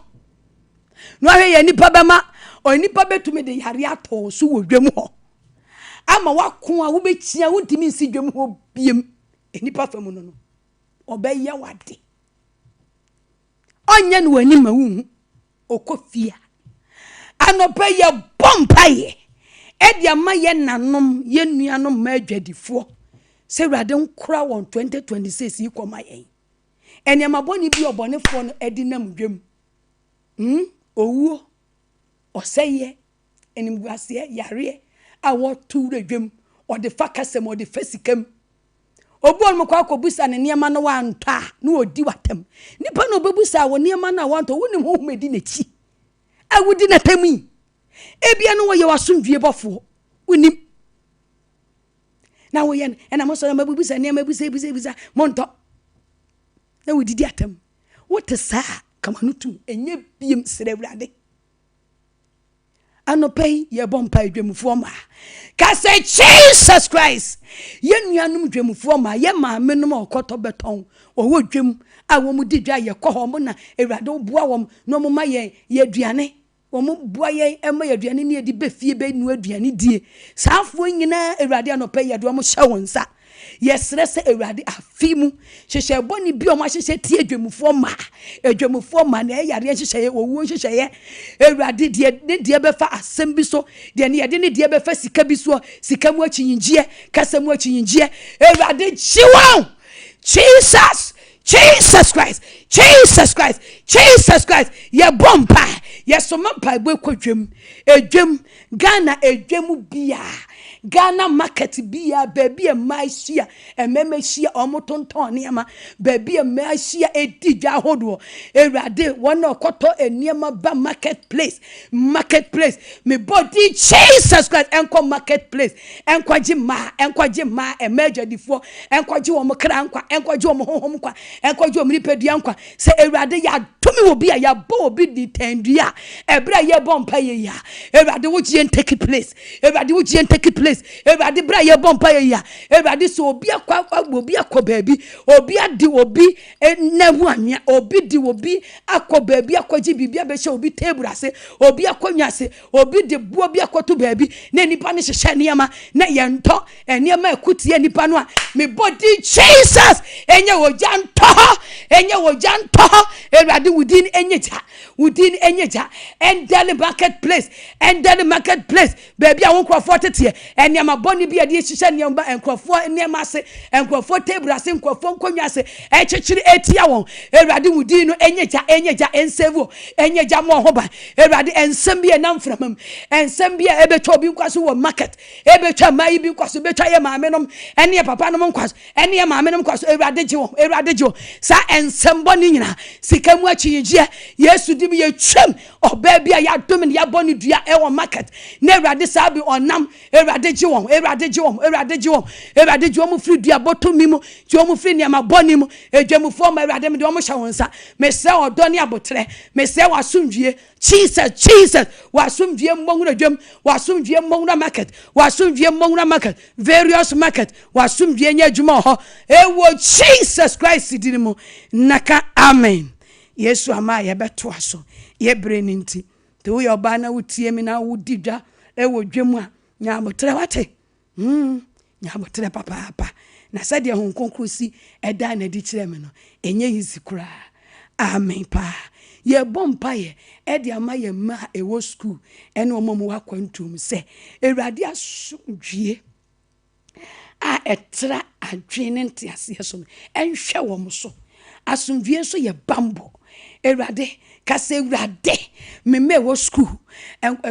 no hweye nipa bema onipa betumi de yare ato so wo dwem ho ama wako a wo betia wontimi nsi dwem ho biem enipa famu no obeye wade onye no wani ma wu okofia anope ye bompaye edia ma ye nanom ye nuanom ma adwadifo se Ewurade nkura won 2026 ikoma yen ene ma boni bi obonefo no edinam dwem owuo oseye enimguase yare awo tuure dwem ode fakasem ode fasikam obuon mko akobusa ne niema no wanta na odi watam nipa no obebusa wo niema na wanta wonim ho humedi na chi awudi na tami ebia no wo ye wasomdwie bofo wonim na wo ye na mo so na mabubusa niema busa monto na wodidi atam wote sa kama nutum enye biem sere Ewurade anopei ye bompa dwemufo ma ka say Jesus Christ ye nuanum dwemufo ma ye maame no okoto beton owo dwem a wo mu didwa ye koho mo na Ewurade obua wom no mo ma ye aduane wo mo bua ye ema ye aduane ne edi befie be nu aduane die saafo nyina Ewurade anopei ye do mo hye wonsa yesre se awurade afimu hyehyɛ bɔne bi o ma hyehyɛ tie adwamufo ma na yare hyehyɛ owu hyehyɛ awurade de befa asɛm bi so de ne yede ne de befa sika bi so sika mu akyinjie kasa mu akyinjie awurade chiwa Jesus Christ ye bompa ye sompa bo kwadwam edwam Ghana edwam bia Ghana market bia baby e maisia ememe hia omotonton niema baby e maisia edidwa hodo ewrade wona okoto eniema ba marketplace me body Jesus Christ enko marketplace enkwaji ma emergedifo enkwaji wo mkra nkwa enkwaji wo honhom kwa enkwaji wo mripedua nkwa se ewrade ya tumi wo bia ya bo obi di tandua ebra ye bompa ye ya ewrade wo gien take place everybody bra ye bompa ye ya everybody so obi akwa baby obi adi obi na hu anwa obi di obi akwa baby akwaji bibia be hye obi table ase obi akonwa ase obi de bu obi akwato baby na nipa ne hye niama na ye nto niama ekutie nipa no a me body Jesus enye wojanto everybody within enyeja and daily marketplace baby I won't crofo tete eniama boni bi ade hyehyɛ niamba enkrofo niama ase enkrofo table ase enkrofo nkonwa ase ekyekire etia won ewrade wudi no enyeja ensevo enyeja mo ho ba ewrade ensem bi enamframam ensem bi ebetwa obi nkwaso wo market ebetwa mai bi nkwaso betwa ye maame nom ene papa nom nkwaso ene maame nom nkwaso ewrade gye wo sa ensem boni nyina sika mu akyiyie Yesu di bi ye twam oba bi a ya domin ya boni dua e wo market na ewrade sa bi onam ewrade gye wo free dua botomi mu gye wo free niama boni mu edwamufo ma ewrade me de wo hya wonsa me se odoni abotre me se wasomdwie Jesus wasomdwie mmongura dwam wasomdwie mmongura market various market wasomdwie nya adwuma ho ewo Jesus Christ dinimu naka amen Yesu ama ye beto aso ye breninti te wo yoba na wutie mi na wudidwa ewo dwam a nya abotre wate nyabotre papa na sade ho nkonkrosi eda na di kire me no enye yisi kura amen pa ye bompa ye ede ama ye ma ewo school ene omomu wakwantum se ewrade asomdwie a etra adwene ntiase so enhwe wo mo so asomdwie so ye bambo ewrade kase ewrade me wo school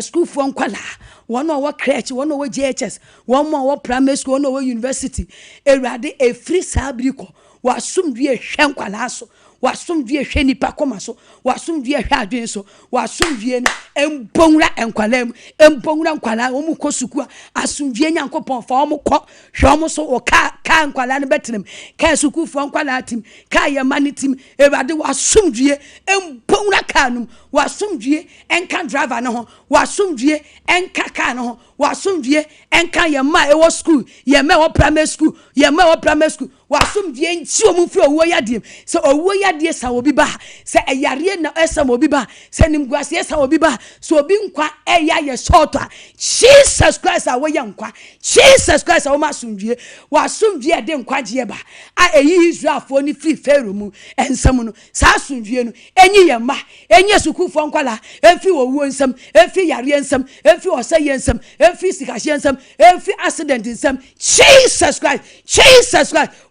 school for nkwala one or crèche one or JHS one more primary school one or university ewrade e free sabriko wasomdwie hwe nkwala so wasomdwie hwe nipa koma so wasomdwie hwe adwen so wasomdwie no embonwura enkwala embonwura nkwala omu kosuku asomdwie nyankopon fa omu kɔ hwe omu so o ka nkwala no betrem ka suku fo nkwala tim ka ye manitim ewrade wasomdwie embonwura kanum wasomdwie enka driver no ho wasomdwie enka car no ho wasomdwie enka ye ma ewo school ye ma wo primary school wasomdwie nti omu fi owo yadiem so owo yadie sa obi ba se eyare na esa obi ba se nimguase esa obi ba so obi nkwa eya ye short Jesus Christ awoya nkwa Jesus Christ awomasomdwie wasomdwie de nkwa gye ba a eyi Israelfo ni free Pharaoh mu ensam no sa asomdwie no enyi ye ma enye sukufo nkwala enfi owo nsam enfi yare nsam enfi osaye nsam enfi sikahye nsam enfi accident nsam Jesus Christ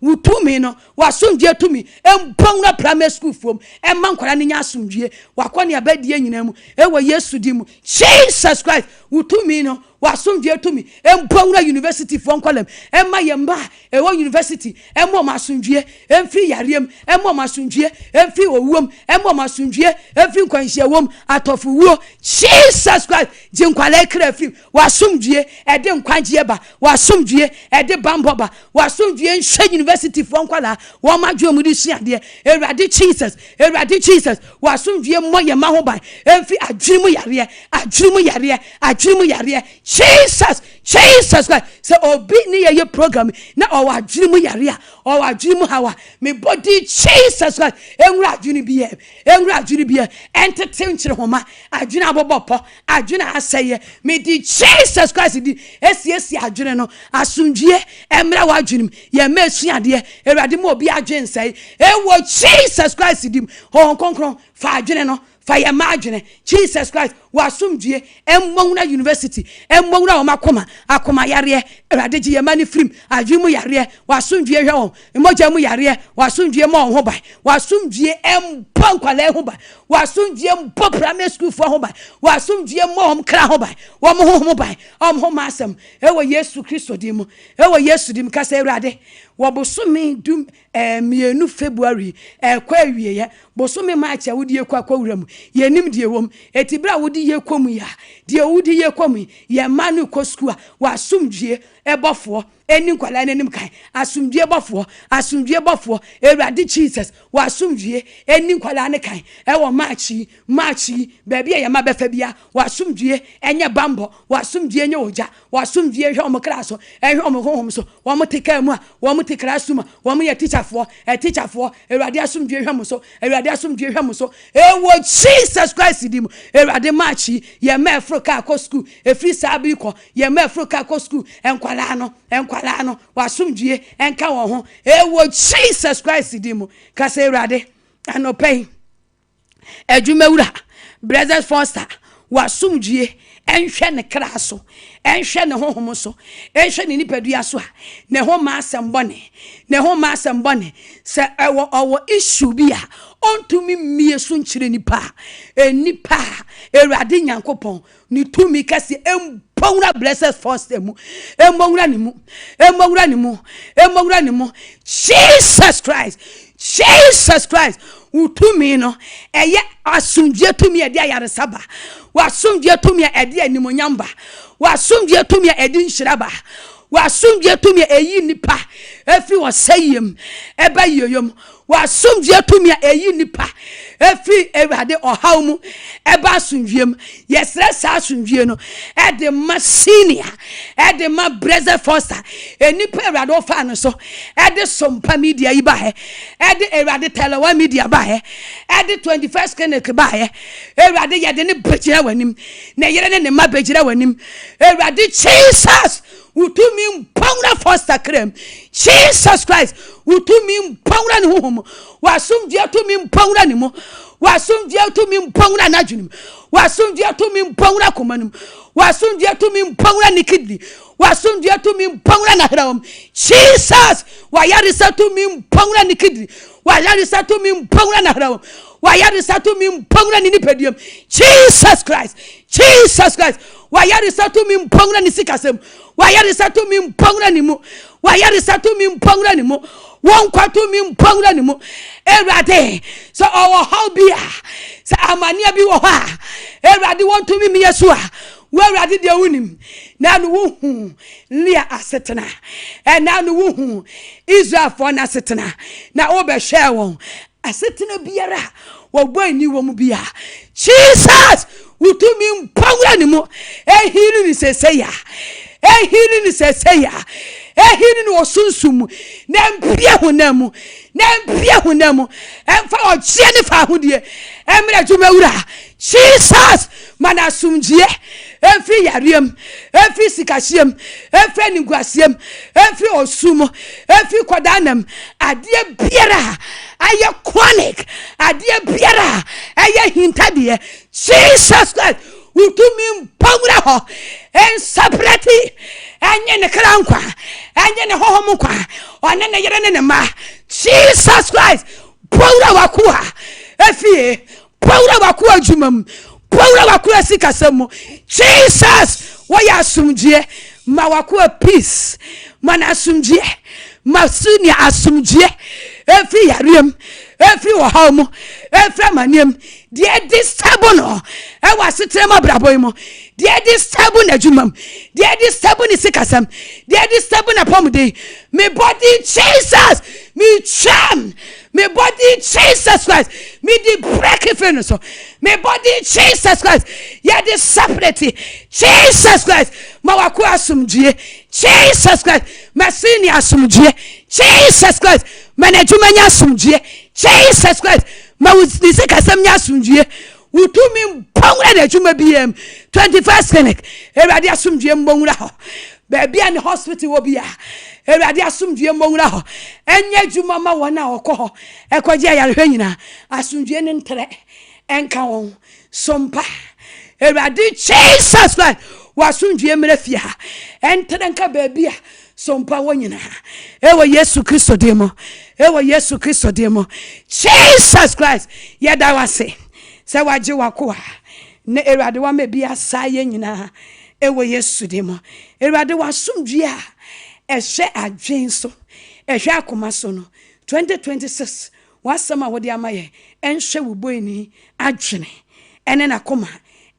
wutumi no wasomdwie tumi empongna primary school fom emma nkwara ne nya asomdwie wakone abadie nyina mu ewo Yesu di mu Jesus Christ wutumi no wasomdwie tumi empongna university fo nkwalem emma yemba ewo university emmo masomdwie emfi yarem emmo masomdwie emfi owom emmo masomdwie emfi nkwanhyewom atofuwo Jesus Christ jinkwala kra fi wasomdwie ede nkwangie ba wasomdwie ede bamboba wasomdwie nhwe university fo nkwala wo madwo mu di suade ewrade Jesus wasomdwie moye mahoban emfi adwirimu yare Jesus Jesus Christ say obi ni ye program na o wadwene mu yare a o wadwene mu hawa me body Jesus Christ enwura adwene biye entete nkyere homa adwene abobopo adwene aseye me di Jesus Christ di esi adwene no asundwie emra wadwene ye mesuade ewade mo obi adwene sei ewo Jesus Christ di hon konkron fa adwene no fa ye madwene Jesus Christ wasumdue emmwuna university emmwuna o akoma yare ewade gi ye mani film adwene mu yare wasumdue hwe on emoja mu yare wasumdue mo ho bai wasumdue empankwale ho bai wasumdue mpo primary school fo ho bai wasumdue mo hom kra ho bai wo mo ho bai ho masem ewo Yesu Kristo dim ewo Yesu dim kasa ewade wo bosome dum mienu February kwa wie ye bosome March awudi ekwa wuram yenim die wom etibra wudi ye komu ya die wudi ye komu ye manu ko school wasumdue ebofo eni nkwala nenim kan asumdue bofo ewade Jesus wasumdue eni nkwala ne kan ewo March baby ye ma befa bia wasumdue enye bambo wasumdue enye oja wasumdue hwe omkraso ehwe omhom so wo motika mu a wo motikra suma wo mo ye teacherfo ewade asumdue hwe mo so ewade asumdue hwe mo so ewo Jesus Christ dim ewade March ye ma Africa ko school efri sabi ko ye ma Africa ko school enkwala no wasumdue enka wo ho ewo Jesus Christ dim kasa ewade anopay adwumawura brothers foster wasumdue enhwe ne kraso enhwe ne honhom so enhwe ne nipadua so ne ho ma asembone se ewo issue bia ontumi mie so nkyire nipa enipa ewade nyankopon ni tumi kase empowra blessed first emu emowra ni mu Jesus Christ utumi no eye asundie tumi ede ayare saba wasundie tumi ede animonyamba wasundie tumi ede nhyiraba wasundie tumi eyi nipa efi wasayem eba yoyom wasundie tumi eyi nipa efi ewade ohawmu eba asundiem yesre sa asundie no ede ma senior ede ma brother foster enipa ewade ofa no so ede sompa media yi ba he ede ewade telewa media ba he ede 21st clinic ba he ewade yede ne begira wanim na yere ne ma begira wanim ewade Jesus utumi mpawra foster krem Jesus Christ utumi mpawra ne hohom wasumdie tumi mpawra ne mo wasumdie tumi mpawra na dwunim wasumdie tumi mpawra komanum wasumdie tumi mpawra ne kidney wasumdie tumi mpawra na hrawom Jesus wayarisa tumi mpawra ne kidney wayarisa tumi mpawra na hrawom wayarisa tumi mpawra ne nipedium Jesus Christ wayarisa tumi mpawra ne sikasem wayarisa tumi mpawra ne mu wayarisa tumi mpawra ne mu won kwatu mi mpawra ne mu ewrade so owo how bia so amania bi wo ha ewrade won to mi yesu a wewrade de wunim na no wuhu lia asetena na no wuhu Israel for na asetena na obehwe won asetena biara wo boy ni wo mu bia Jesus utumi mpawra ne mu ehiri ni seseya ehiri no sunsumu na mpia honamu emfa ogie ne fa hodie emre dwumawura Jesus mana sumgie efri yariem efri sikasiem efri niguasiem efri osumo efri kodanam adie biara aye chronic adie biara aye hintadie Jesus Christ utumi mpawura ho en separate enye ne krankwa enye ne hohom kwa one ne yere ne ma Jesus Christ pawura wakua efie pawura wakua dwumam pawura wakua sikasam Jesus waya asumdie ma wakua peace mana asumdie ma sunia asumdie efi yarem every wahamo, every manium, dear this tabono, I was sitting my braboimo, dear this tabon ajumam, dear this tabon is sikasam, dear this tabon upon day, me body Jesus, me charm, me body Jesus Christ, me the break furnace, me body Jesus Christ, yeah, this separate, Jesus Christ, Mawakua sumjie, Jesus Christ, Massinia sumjie, Jesus Christ, Manajumania sumjie, Jesus Christ, Mawusika Samia sumjie, Utumi Ponga Juma BM, 21st clinic, Eradia sumjie Mongra, baby and hospital will be a Eradia sumjie Mongra, and yet you mama wana or call, Equadia Renina, Asumjien and Tere, and Kaon, Sompa, Eradi, Jesus Christ. Wasunjie mrefia enterenka baby sompa wonyina ewo Yesu Kristo demo ewo Yesu Kristo demo Jesus Christ yeda wase se waje wakoa ne erade wa mebi asaye nyina ewo Yesu demo erade wasumdue a ehwe adwen so ehwe akoma so no 2026 wasama wode amaye enhwe wuboini adwene ene na koma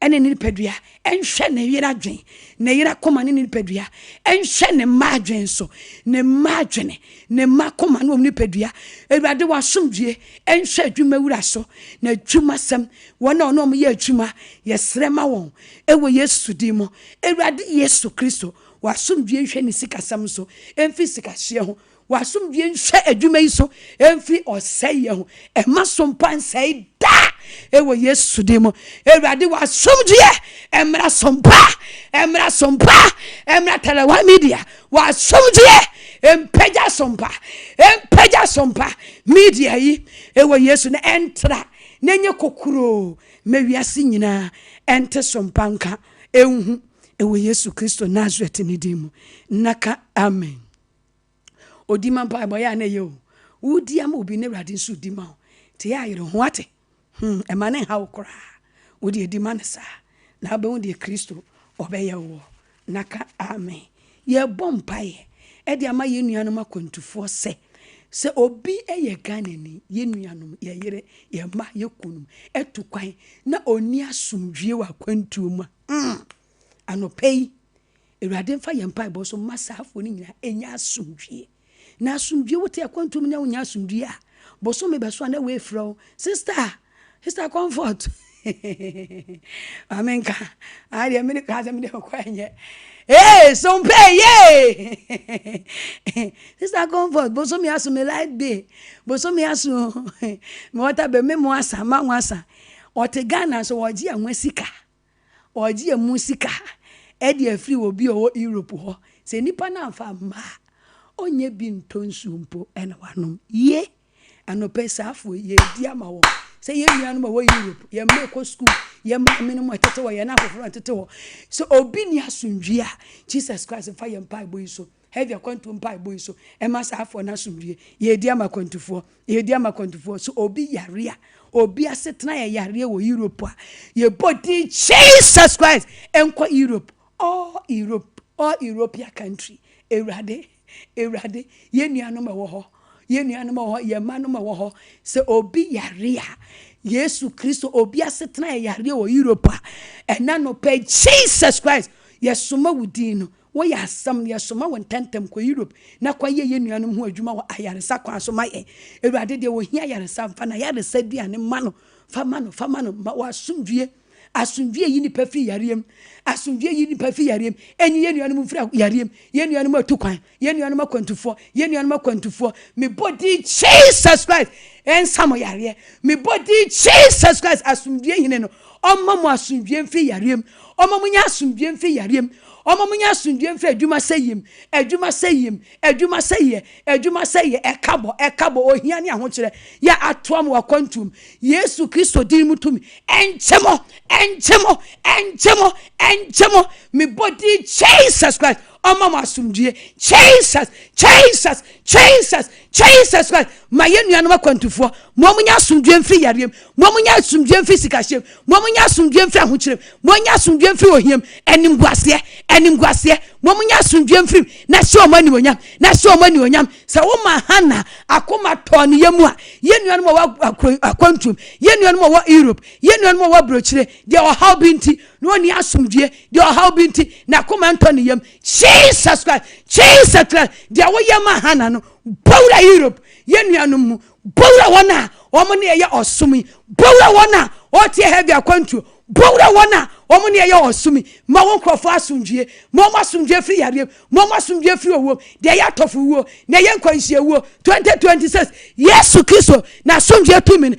ene ni pedua enhwe na yira dwen na yira koma ni pedua enhwe ne madwen so ne madwene ne makoma no ni pedua ewade wasomdue enhwe adwuma wura so na adwuma sam wona ono mo ye adwuma yesrema won ewo Yesu dimo ewade Yesu Kristo wasomdue hwe ni sikasam so emfi sikahye ho wasomdue hwe adwuma yi so emfi oseye ho emasompan sei da ewo Yesu dimo ewade wasomdue emra sompa emra telewa media wasomdue empeja sompa media yi ewo Yesu na entra nenye kokuro mewiase nyina ente sompanka enhu ewo Yesu Kristo Nazareth ni dimo naka amen odima mpa boya na ye o wudi am obi ne rade nso dima o te ya yire ho ate emane ha okra wudi edima ne sa na ba wudi Kristo obeya wo naka amen ye bompa ye e de ama ye nuanom akwantufo se obi eye ganani ye nuanom ye yire ye ma ye kunum etukwan na oni asomdwie wa akwantuo mu anopei Ewurade mfa ye mpa ibo so masafo ni nyina enya asomdwie na asomdwie wote akwantuo mu na wonya asomdwie a boso me beso na we fro sister comfort amen ka ari amene ka za me de kwanye sompe sister comfort boso me aso me light be boso me aso me wata be me mo asa ma nwasa ote Ghana so woji anwasika oji amusika e de afri obi o Europe ho se nipa na afa ma onye bi ntonsu mpo ene wanom ye anopesa afo ye di ama wo se ye nuanom wo Europe ye meko school ye ma minimum tete wo ye na afoforo tete wo so obi ni asundwie a Jesus Christ fa ye mpa boy so have your kwantu mpa boy so e ma sa afo na asundwie ye di ama kwantufo so obi yarea obi asetena ye yarea wo Europe a ye body Jesus Christ enko Europe all European country Ewurade ye nuanom wo ho ye manom wo ho se obi yarea Yesu Kristo obi asetena ye yarea wo Europe ena no pe Jesus Christ yesoma wudin no wo ya asam yesoma won tentem ko Europe na kwa ye nuanom ho adwuma wo ayaresa kwa so ma ye Ewurade de wo hia ayaresa mfa na ayaresa duane mano fa mano ma wo asundwie yi ni pafi yariem enyi ye nuanom mfra yariem ye nuanom atukwan ye nuanom akwantufo me body Jesus Christ en samo yare me body Jesus Christ asundwie hine no omma mu asundwie mfi yariem omma mu nya asundwie mfi yariem omma mu nya asundwie mfi adwuma sayye ekabo ohia ne ahokere ya atoam wakwantum Yesu Kristo din mutumi enchemo me body Jesus Christ omma mu asundwie Jesus Christ maye nuanom akwantufo mo munya asundwie mfi yariem mo munya asundwie mfi sikahye mo munya asundwie mfi ahokere mo munya asundwie mfi ohiem enimguase momunya asomdwe mfiri na se omani onyam na se omani onyam se wo ma hana akoma ton yemu a ye nuanu mo akwantum ye nuanu mo Europe ye nuanu mo brochire de o how binti no ni asomdwe de o how binti na akoma ton yem Jesus Christ de wo ye ma hana no bawra Europe ye nuanu mu bawra wona omo ne ye osumi bawra wona o tie heavy Akwantuo bawra wona omo ne ye osumi ma won krofo asomdwe mo asomdwe free yare mo asomdwe free owo de ya tofu wo na ye nkwanhie wo 2026 Yesu Kristo na asomdwe tumi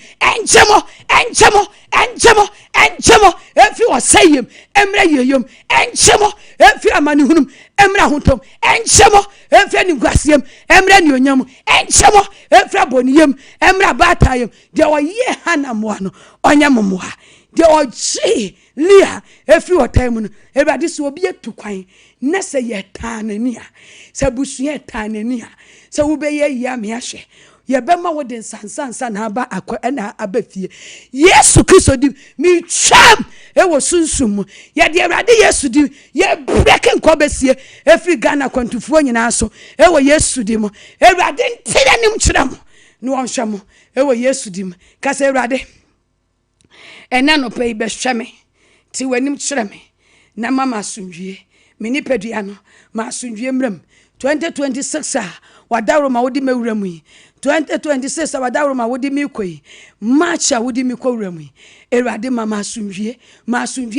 enchemo efi osayem emra yeyom enchemo efi amani hunum emra huntom enchemo efi ni gwasiem emra ni onyam enchemo efi aboniyem emra batayem de oye hanamwa no onyammoa de oji lia efi otamu no ewade so obi etukwan na se yetanani a se busu yetanani a se wo be ye ya me ahwe ye be ma wo de sansansa na aba na abafie Yesu Kristo di mi cham e wo sunsum ye de ewade Yesu di ye breaking kobesie efi Ghana kwantufuo nyina so e wo Yesu di mo ewade ntire nim kire mo no onhwe mo e wo Yesu di mo ka se ewade ena no pay be hweme ti wanim kire me na mama asundwie me ni padua no ma asundwie mram 2026 a wadawro ma wodi mewura yi 2026 a wadawro ma wodi mi koi march a wodi mi kowura mu erade mama asundwie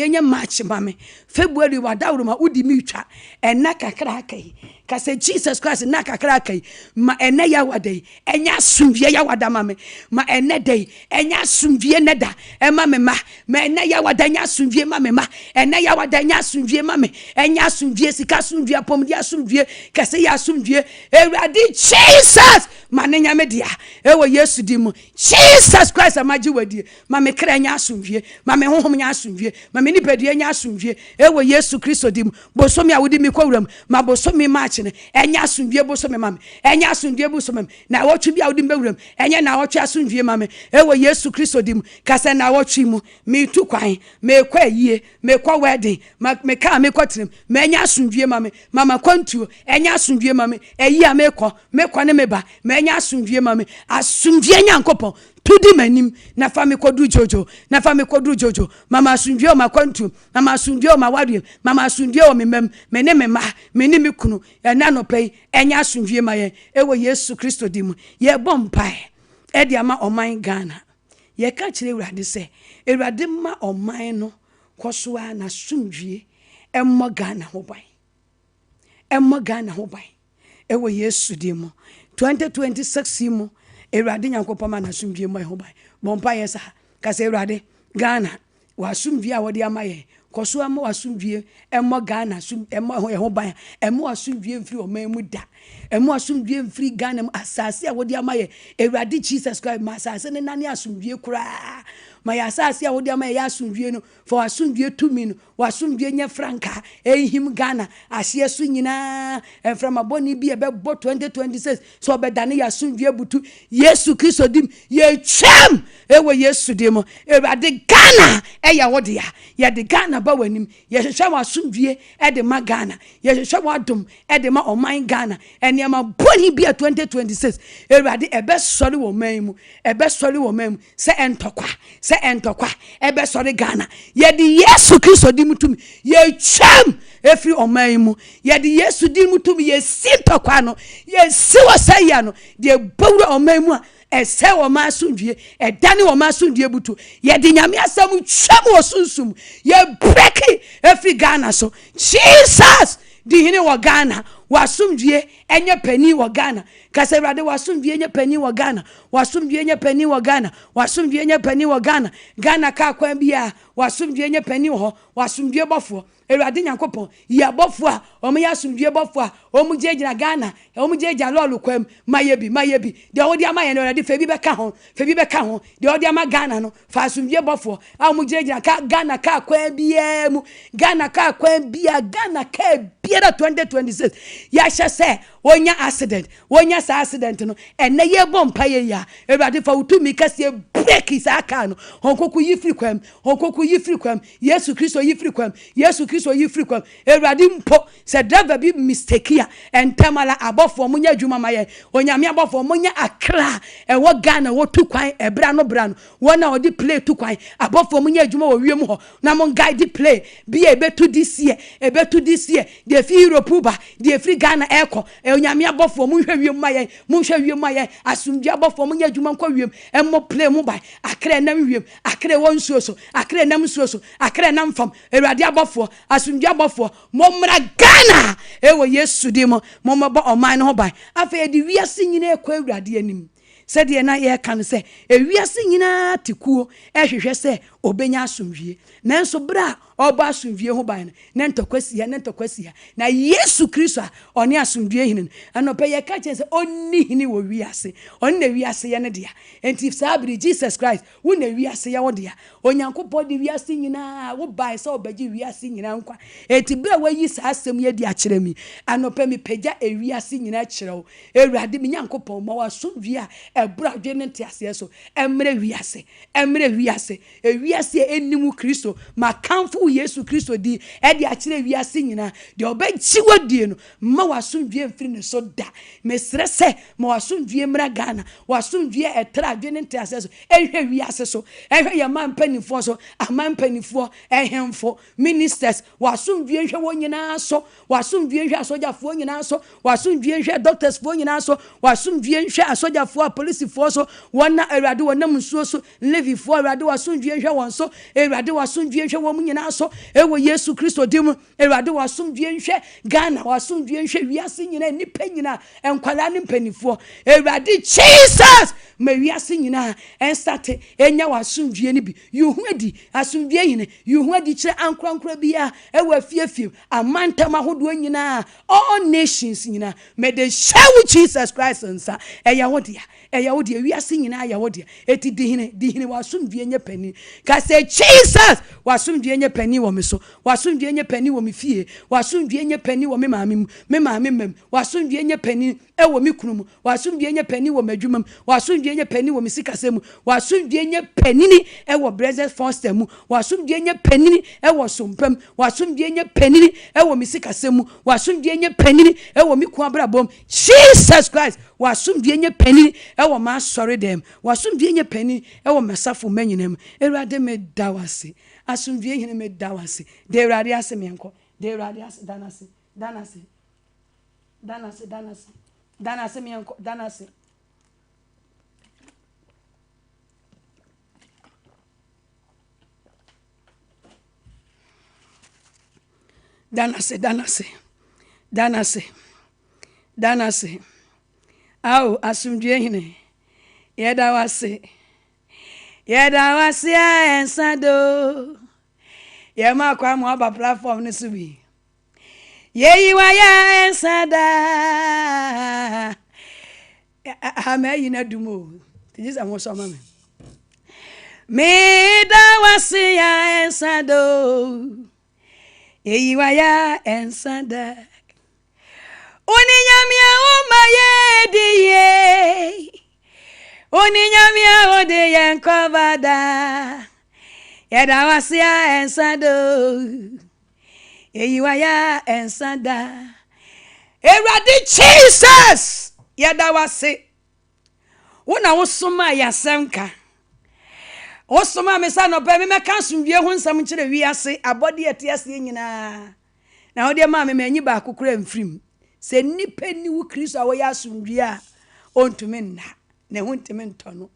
nya march mame February wadawro ma wodi mi twa ena kakra kai ka se Jesus Christ na kakra kai ma ena ya wadai enya asundwie ya wada mame ma ena dai enya asundwie neda ema me ma ena ya wada enya asundwie mame ma ena ya wada enya asundwie mame enya asundwie sika asundwie pomdi asundwie ka se ya asundwie erade Jesus manenya media ewo Yesu di mu Jesus Christ amaji wadi mame kra enya asundwie mame honhom nya asundwie mame nipadua nya asundwie ewo Yesu Kristo di mu bosomi a wodi mi kwuram ma bosomi march ne enya asundwie bosomi mame enya asundwie bosomi na wotwe bia wodi mbewuram enya na wotwe asundwie mame ewo Yesu Kristo di mu kase na wotwe mu me tu kwan me kwa yie me kwa wedding me ka me kwatrim me enya asundwie mame mama Akwantuo enya asundwie mame eyi a me kwa ne meba me enya asundwie mame asundwie nyankopon tudi manim na fa me kodu jojo mama asundwie o Akwantuo mama asundwie o mawadie mama asundwie o memem me ne mema me ni me kunu ena no pay enya asundwie maye ewo Yesu Kristo di mu ye bompai e dia ma oman Ghana ye ka kire Ewurade se Ewurade ma oman no kosoa na asundwie emmo Ghana ho ban ewo Yesu di mu 2026 mu Ewurade nyankopon ma na asundwie mo ho ban bompa ye sa ka se Ewurade Ghana wa asundwie a wodi amaye koso ama asundwie emmo Ghana emmo ho ban emmo asundwie mfiri oman mu da emmo asundwie mfiri Ghana asase a wodi amaye Ewurade Jesus Christ ma asase ne nane asundwie kura ma ya asase a wodi amaye ya asundwie no for asundwie tumi no wasundwie nya franka ehim Ghana ahye su nyina enframa boni bi ebebo 2026 so obedane ya asundwie butu Yesu Kristo dim ye cham ewo Yesu dim Ewurade Ghana eya wodi ya de Ghana ba wanim ye hwehwe wasundwie e de ma Ghana ye hwehwe wadom e de ma oman Ghana eniama boni bi 2026 Ewurade ebe sori wo man mu se entokwa ebe sori Ghana ye de Yesu Kristo dim tum ye cham efri oman mu ye de Yesu dim tum ye sintokwa no ye siwo saya no de bawura oman mu a ese wo ma asundwie edane wo ma asundwie butu ye de nyame asam twam wo sunsum ye break every Ghana so Jesus di hine wo Ghana wasundwie enye pani wo Ghana kase Ewurade wasundwie enye pani wo Ghana wasundwie enye pani wo Ghana wasundwie enye pani wo Ghana ka kwan bia wasundwie enye pani wo wasundwie bofo Ewurade nyankopon ya bofo a omo ya asundwie bofo a omo jejina Ghana omo jeja lolu kwam mayebi de wodi amaye no Ewurade febi beka ho de wodi ama Ghana no fa asundwie bofo a omo jejina ka Ghana ka kwan bia mu Ghana ka kwan bia 2026 ya hye se wonya accident wonya sa accident no ene ye bompa ye ya Ewurade fa utumi kase break is aka no honkoku yi free kwam honkoku yi free kwam Yesu Kristo yi free kwam Yesu Kristo yi free kwam Ewurade mpo se driver bi mistake ya entamala abofo munya adwuma maye onyame abofo munya akra wo Ghana wo tu kwan ebra no wona odi play tu kwan abofo munya adwuma wo wiem ho na mon guide play bi ebetu this year de fi Europe ba de free Ghana eko onyame abofo mu hwe wiem maye asumdwe abofo munya adwuma nkwa wiem emmo play mu ba akra nam wiem akra won suoso akra nam suoso akra nam fam Ewurade abofo asumdwe abofo momra Ghana ewo Yesu di mo mabo oman no ba afa de wiase nyina ekwa Ewurade anim said ye na ye kan se ewiase nyina tikuo ehwehwe se obenya asumdwe nanso bra oba asumdwe ho ban na ntokwasi na Yesu Kristo oni asumdwe hinin anope ye ka chen se onni hini wo wiase oni na wiase ye ne dia enti sabri Jesus Christ wo na wiase ye wo dia onyankopɔ de wiase nyina wo ban se obagi wiase nyina nkwa enti bra wayi sa asem ye di akere mi anope mi pagya ewiase nyina akere wo Ewurade mi nyankopɔ ma wa asumdwe a ebra dwe ne ntiase so emre wiase ewiase enimu Kristo makamfo Yesu Kristo di e di akire wiase nyina de obachi wadie no ma wasomdwe mfiri ne so da mesre se ma wasomdwe mra Ghana wasomdwe etra dwe ne ntiase so ehwe wiase so ehwe ya mampanifo so amampanifo ehemfo ministers wasomdwe hwe wonyina so wasomdwe hwe asojafo nyina so wasomdwe hwe doctors fo nyina so wasomdwe hwe asojafo police fo so wona Ewurade wonam nsuo so levi fo Ewurade wasomdwe hwe won so Ewurade wasomdwe hwe wom nyina so ewo Yesu Kristo dim Ewurade wasomdwe hwe Ghana wasomdwe hwe wiase nyina nipa nyina enkwala ne mpanifo Ewurade Jesus ma wiase nyina enstate enya wasomdwe ne bi yuhuadi asomdwe nyine yuhuadi kire ankrankra bia ewo afiefie amantama hodo nyina all nations nyina may the show Jesus Christ nsa eya wodia wiase nyina ya wodia eti dihine wasomdwe nye pani ka say Jesus wasomdwe nye pani wo me so wasomdwe nye pani wo me fie wasomdwe nye pani wo me maame mem wasomdwe nye pani ewo me kunu wasomdwe nye pani wo madwumam wasomdwe nye pani wo me sikasem wasomdwe nye panini ewo Blessed Foster mu wasomdwe nye panini ewo sompam wasomdwe nye panini ewo me sikasem wasomdwe nye panini ewo me ku abrabom Jesus Christ wasomdwe nye panini ewo ma sorry dem wasomdwe nye panini ewo mesafo manyinem Ewurade me dawase asumdwe hene me dawase de Ewurade ase menko de Ewurade ase danase menko danase au asumdwe hene yedawase ensado ye makwa mo aba platform ne subi ye wa ya ensada amayi na dumo tiji sa mo so mama me dawase ya ensado ye wa ya ensada oninyamia o maye diye oninyamia o de yenkobada yedawase ensado eyiwaya ensada Ewurade Jesus yedawase wona wosoma yasenka wosoma mesa no be me meka somdwe ho nsam kire wiase abode etiase nyina na wode ma me manyi ba kokora mfrim se nipa ni wo Kristo awoya asomdwe a ontumi nna ne ho ntimi ntono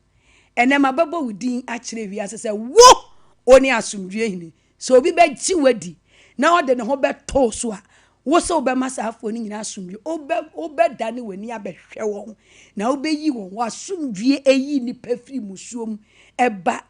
ene mababo wudin a kire wiase se wo oni asomdwe hini so obi be ji wadi na ode ne ho beto so a wo so be masafo ni nyina asomdwe obe dane wani abehwe won na obeyi won wo asomdwe eyi ni pafiri musuom eba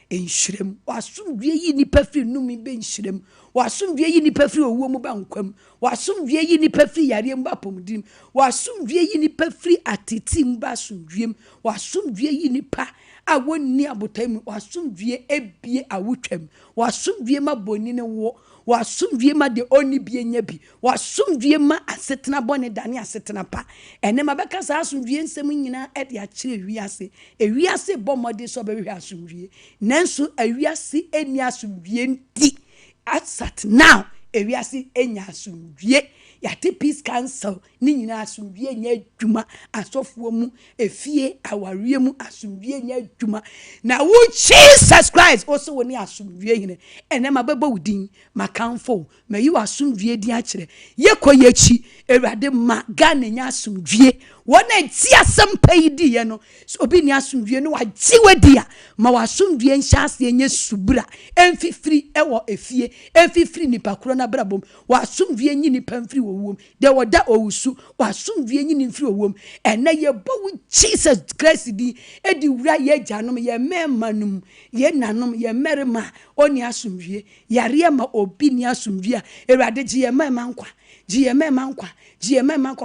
enhirem wasomdwe yi ni pafiri numi be enhirem wasomdwe yi ni pafiri owo mu ba nkwam wasomdwe yi ni pafiri yare mba pomdim wasomdwe yi ni pafiri atiti mba asomdwem wasomdwe yi ni pa awonni abotam wasomdwe ebie awotwam wasomdwe maboni ne wo wasomdue ma de oni bi enya bi wasomdue ma asetena bone dane asetena pa ene mabeka sa asomdue nsem nyina e de akire ewiase bomode so be hwe asomdue nanso ewiase eni asomdue nti asat now ewiase enya asomdue yate peace council ni nyina asomdue nya adwuma asofo mu efie awarie mu asomdue nya adwuma na wo Jesus Christ also woni asomdue hine ene mabeba wudin makamfo mayi wasomdue din akire yekoyechi ewrade ma Ghana nya asomdue wona ti asem payidi ye no so obi ni asomdue no wagiwadi a ma wasomdue nhyase enye subura emfifiri ewo efie emfifiri nipa kro na brabom wasomdue nyi nipa mfiri wowom de woda owusu wasomdue nyi mfiri wowom ene ye bowu Jesus Christ di edi wura ye janom ye memanum ye nanom ye merema oni asomdue yare ma obi ni asomdue ewrade ji ye memankwa ji ye memankwa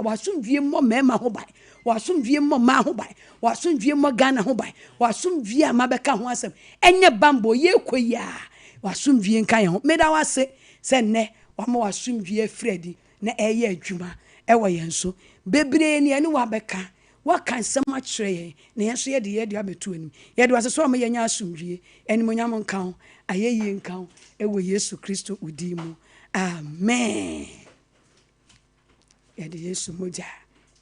wasomdue mo mema ho bai wasomdue mo ma ho bai wasomdue mo Ghana ho bai wasomdue amabeka ho asem enye bambo ye koya wasomdue nkan ho meda wase se ne wama wasomdue fredi na eye adwuma ewo yenso bebre ne ene wabeka wakan sama kire ye na yenso ye de abetu anim ye de wase so ma yenya asomdue enimonyam nkan ayeye nkan ewo Yesu Kristo udimu amen ye de Yesu moja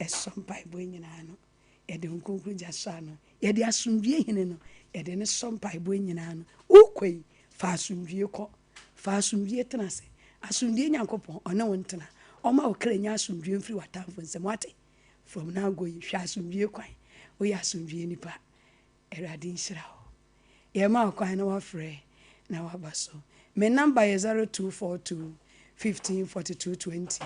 Sompa ibo nyina no ye de nkonkuru jasa no ye de asomdue hine no ye de ne Sompa ibo nyina no ukoi fa asomdue tena se asomdue nyankopon ona wontena oma okra nya asomdue mfiri watamfo nsem wate from now go hwa asomdue kwan o ya asomdue nipa erade nhyira ho ye ma kwan na wafre na wabaso me number is 0242 154220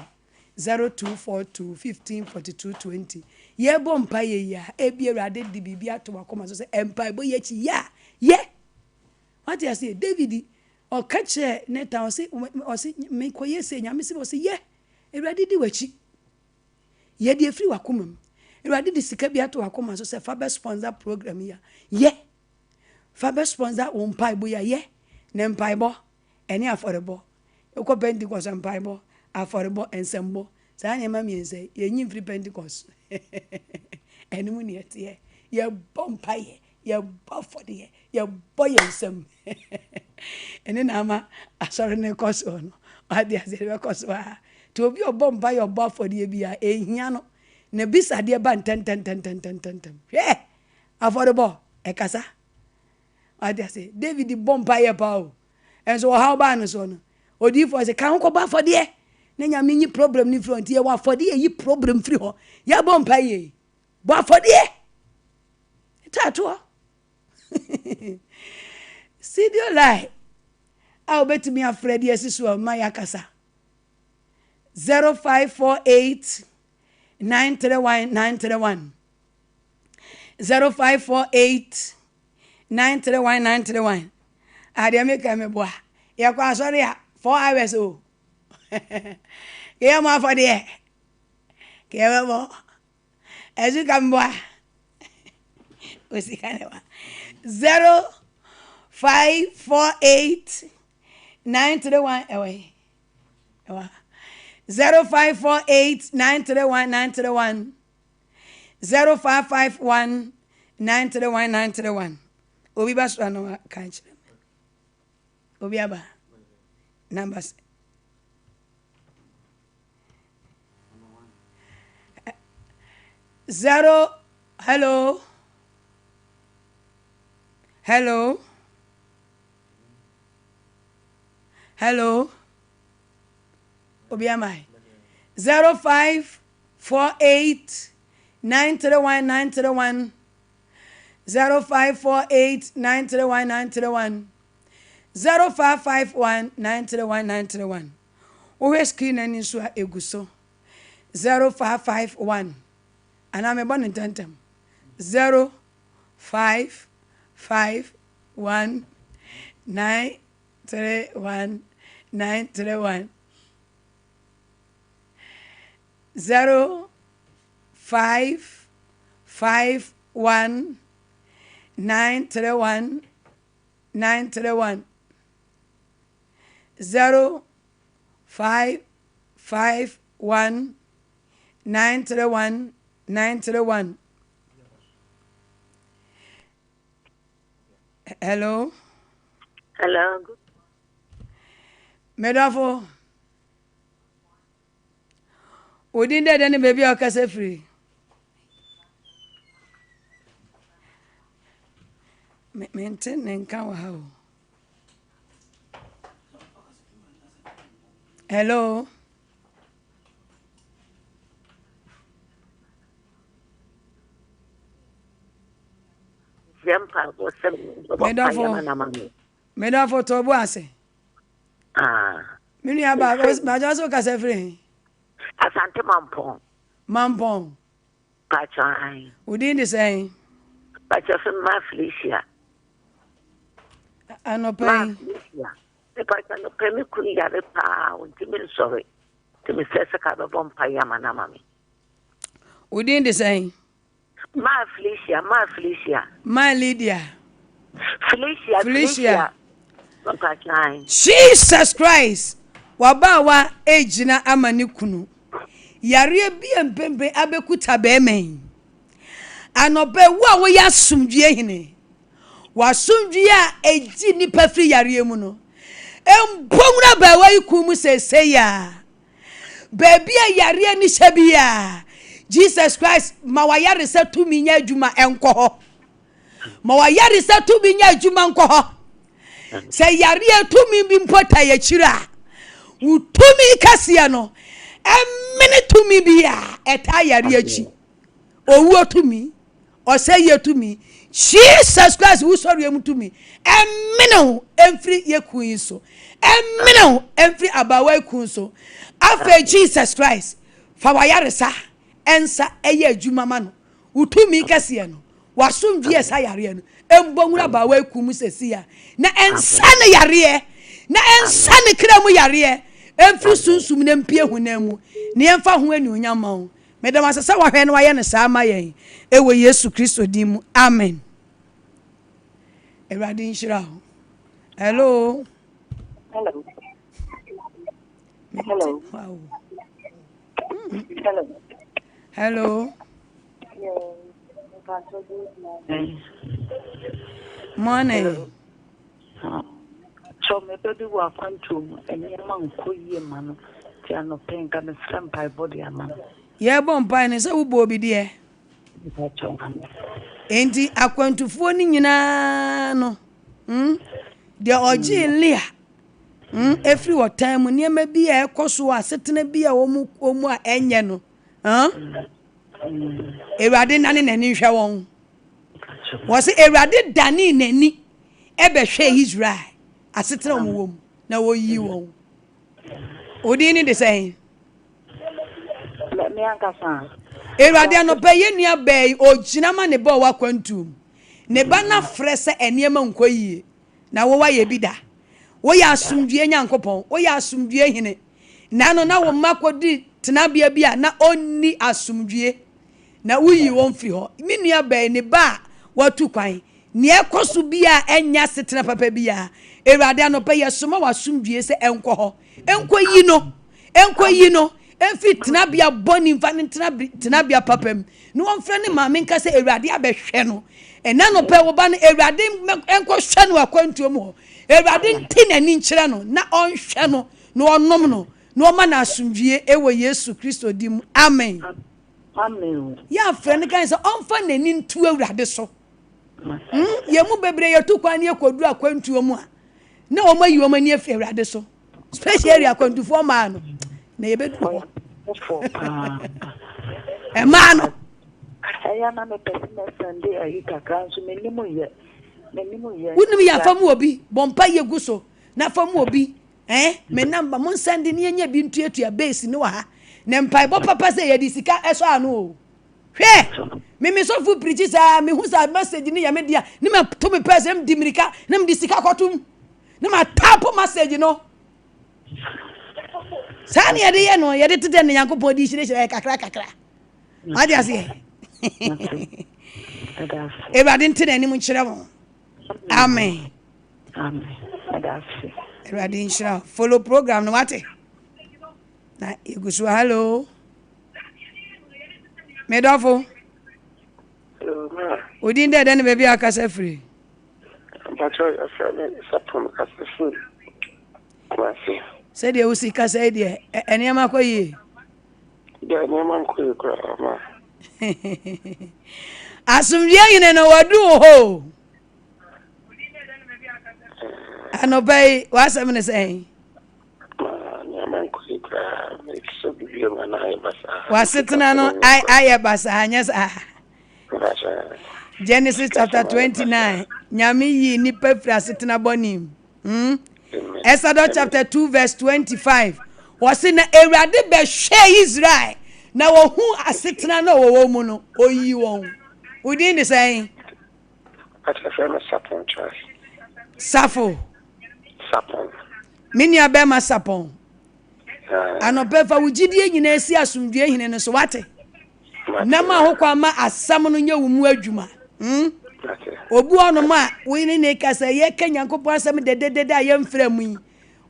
0242 154220 ye bo mpa ye ya ebi erade di bibia to wakoma so se empa bo ye chi ya ye what you say David o kache neta o se me koye se nyame se o se ye erade di wachi ye di efri wakoma erade di sika bia to wakoma so se fa sponsor program ya ye fa sponsor o mpa bo ya ye ne mpa bo eni affordable ko Pentecost mpa bo affordable ensemble sa nyama miense ye nyi free Pentecost enimu ne yete ye bompa ye bofode ye boy ensem eni na ama asore ne koso no ade azere koso a to obi obompa ye bofode bia ehia no na bisa de ba ntem affordable ekasa ade ase David bompa ye pa o enso how ba no so no odi for se kan ko ba fode na nyame nyi problem ni front ye wa fode yi problem free ho ya bompa ye bo fode tato see the lie I'll bet me afraid yes so my akasa 0548 931 0548 931 ade me ka me boa ye kwa sorry 4 hours o ke ma for de ke bo ezu ka me boa o si ka ne wa 0548 931 away 0548 931 0551 931 obi ba so no ka nchire obi aba numbers zero hello obi amai 0548 931 0548 931 0551 931 o screen ani so eguso 0551 ana me bon ntantem 0551 931 931 0551 931 931 0551 551 931 931. Hello. Hello. Medafo. Odin de any baby or kase free. Maintain and come how. Hello. Medafo to boase. Mini aba ma just kase free. Asante Mampong. Mampong. Pachai. Odin de say. Pachafin ma Felicia. Anope. The person no pay me kuri yare pa until sorry. To me say ka be bom pa yama na mami. Odin de say. Ma Felicia. My Lydia. Felicia. Jesus Christ. Wabawa ejina amani kunu. Yare bi empembe abekuta bemen. Anope wo ya sumdue hine. Wasumdue a eji ni pafri yare mu no. Empomra bawa ikumu sese ya. Baby a yare ni shabia. Jesus Christ mawayare se tumi nya adwuma enko ho. Mawayare se tumi nya adwuma enko ho. Se yare tumi bi mpota ya chira. Utumi kasia no. Emene tumi bia eta yare achi. Owu tumi. Oseye tumi. Jesus Christ who sorry em tumi. Emene emfri yekun so. Emene emfri abawa kun so. Afa Jesus Christ fa wayare sa ensa eye adwuma ma no. Utumi kasia no. Wasomdie sa yare no. Embonwura bawa kun sesia. Na ensa ne yare. Na ensa ne kra mu yare. Emfri sunsum ne mpie hunam ne emfa ho ani onyama ho. Medam asesa wa hwe no waye ne sa ma yen. Ewo Yesu Kristo dimu. Amen. Eradi nshira ho. Hello. Hello. Hello. Wow. Hello. Hello. Morning. So me do wa Akwantuo enye man ko yie ma no ti anopen ka me Sompa body ama. Ye bon pai ne se wo bo bi de. Enti Akwantufuo ni nyina no. De oji lia. Every what time ne ma bi e koso asetena bi a omu a enye no. Ewade nane nani hwe won. Wo se ewade dani nani ebe hwe Israel. Asetena omu na wo yi won. Odi ni de say. Me ankasa. Ewade anope ye nua bai ogina ma ne ba wa Akwantuo. Ne ba na frese eniema nkoyie. Na wo wa ye bida. Wo ya asumdue nyankopon, wo ya asumdue hine. Na no na wo makodi tenabia bia na onni asumdue. Na wuyi won fi ho. Me nua bai ne ba watu kwan. Ne ekoso bia enya setena papa bia. Ewade anope ye soma wasumdue se enko ho. Enko yi no. Enfi tenabia boni mfa ne tenabia papam. No wonfre ne maame nka se Ewade abehwe no. Ena no pe wo ba ne Ewade enko hwe no Akwantuo mu ho. Ewade ntinani nkyere no na onhwe no na onom no na oma na asumdue ewo Yesu Kristo dim. Amen. Amen. Ya frene kan se onfa nani ntu Ewade so. Ye mu bebre ye tu kwan ye kodu Akwantuo mu a. Na o mayi o mani afi Ewade so. Special area Akwantuo ma no. Na ye bedu. E ma no. Aya na me person Sunday ayi kakra so menimu ye. Wouldn't be a famu obi, bompa ye guso, na famu obi, me number mon sending ye bin to your base no ha. Nempai bo papa say ye disika eso anu. Hwe, me so fu preaches me who sa message ni ya media, ni ma to me person dimirika, nem disika kotum. Ni ma tapo message no. Sani ye de no, ye de tete ne Yankopon di hire kakra. Ade ase. Ewade ntene ni mu nkyere mo. Amen. Amen. Follow program no wate. Na igusu hello. Medofo. Hello, ma. Odin de den baby akasa free. Mpacho aframe sapon kasa free. Kwasi. Say de usi kasa e de eniema koyi. Ya nyama nkoyi kwa ma. Asumdie yine no wadu ho. Anobai wasam ne say. Nyama nkoyi kwa so bibi ma na basa. Wasetena no aye basa anyasa. Genesis chapter 29. Nyame yi nipa fra setena bonim. Exodus chapter 2 verse 25. Wasi na Ewurade be hwe Israel na wo hu asetena na wo mu no oyi won. Within the saying Aframe sapon chas. Safo. Sapon. Mini abema sapon. Anopefa wugidie nyina esi asumdue hine no so wate. Na ma ho kwa ma asam no nya wo mu adwuma. Obu ono ma we ni ne kasa ye kanyankopon asam dededede ayemfra mu yi.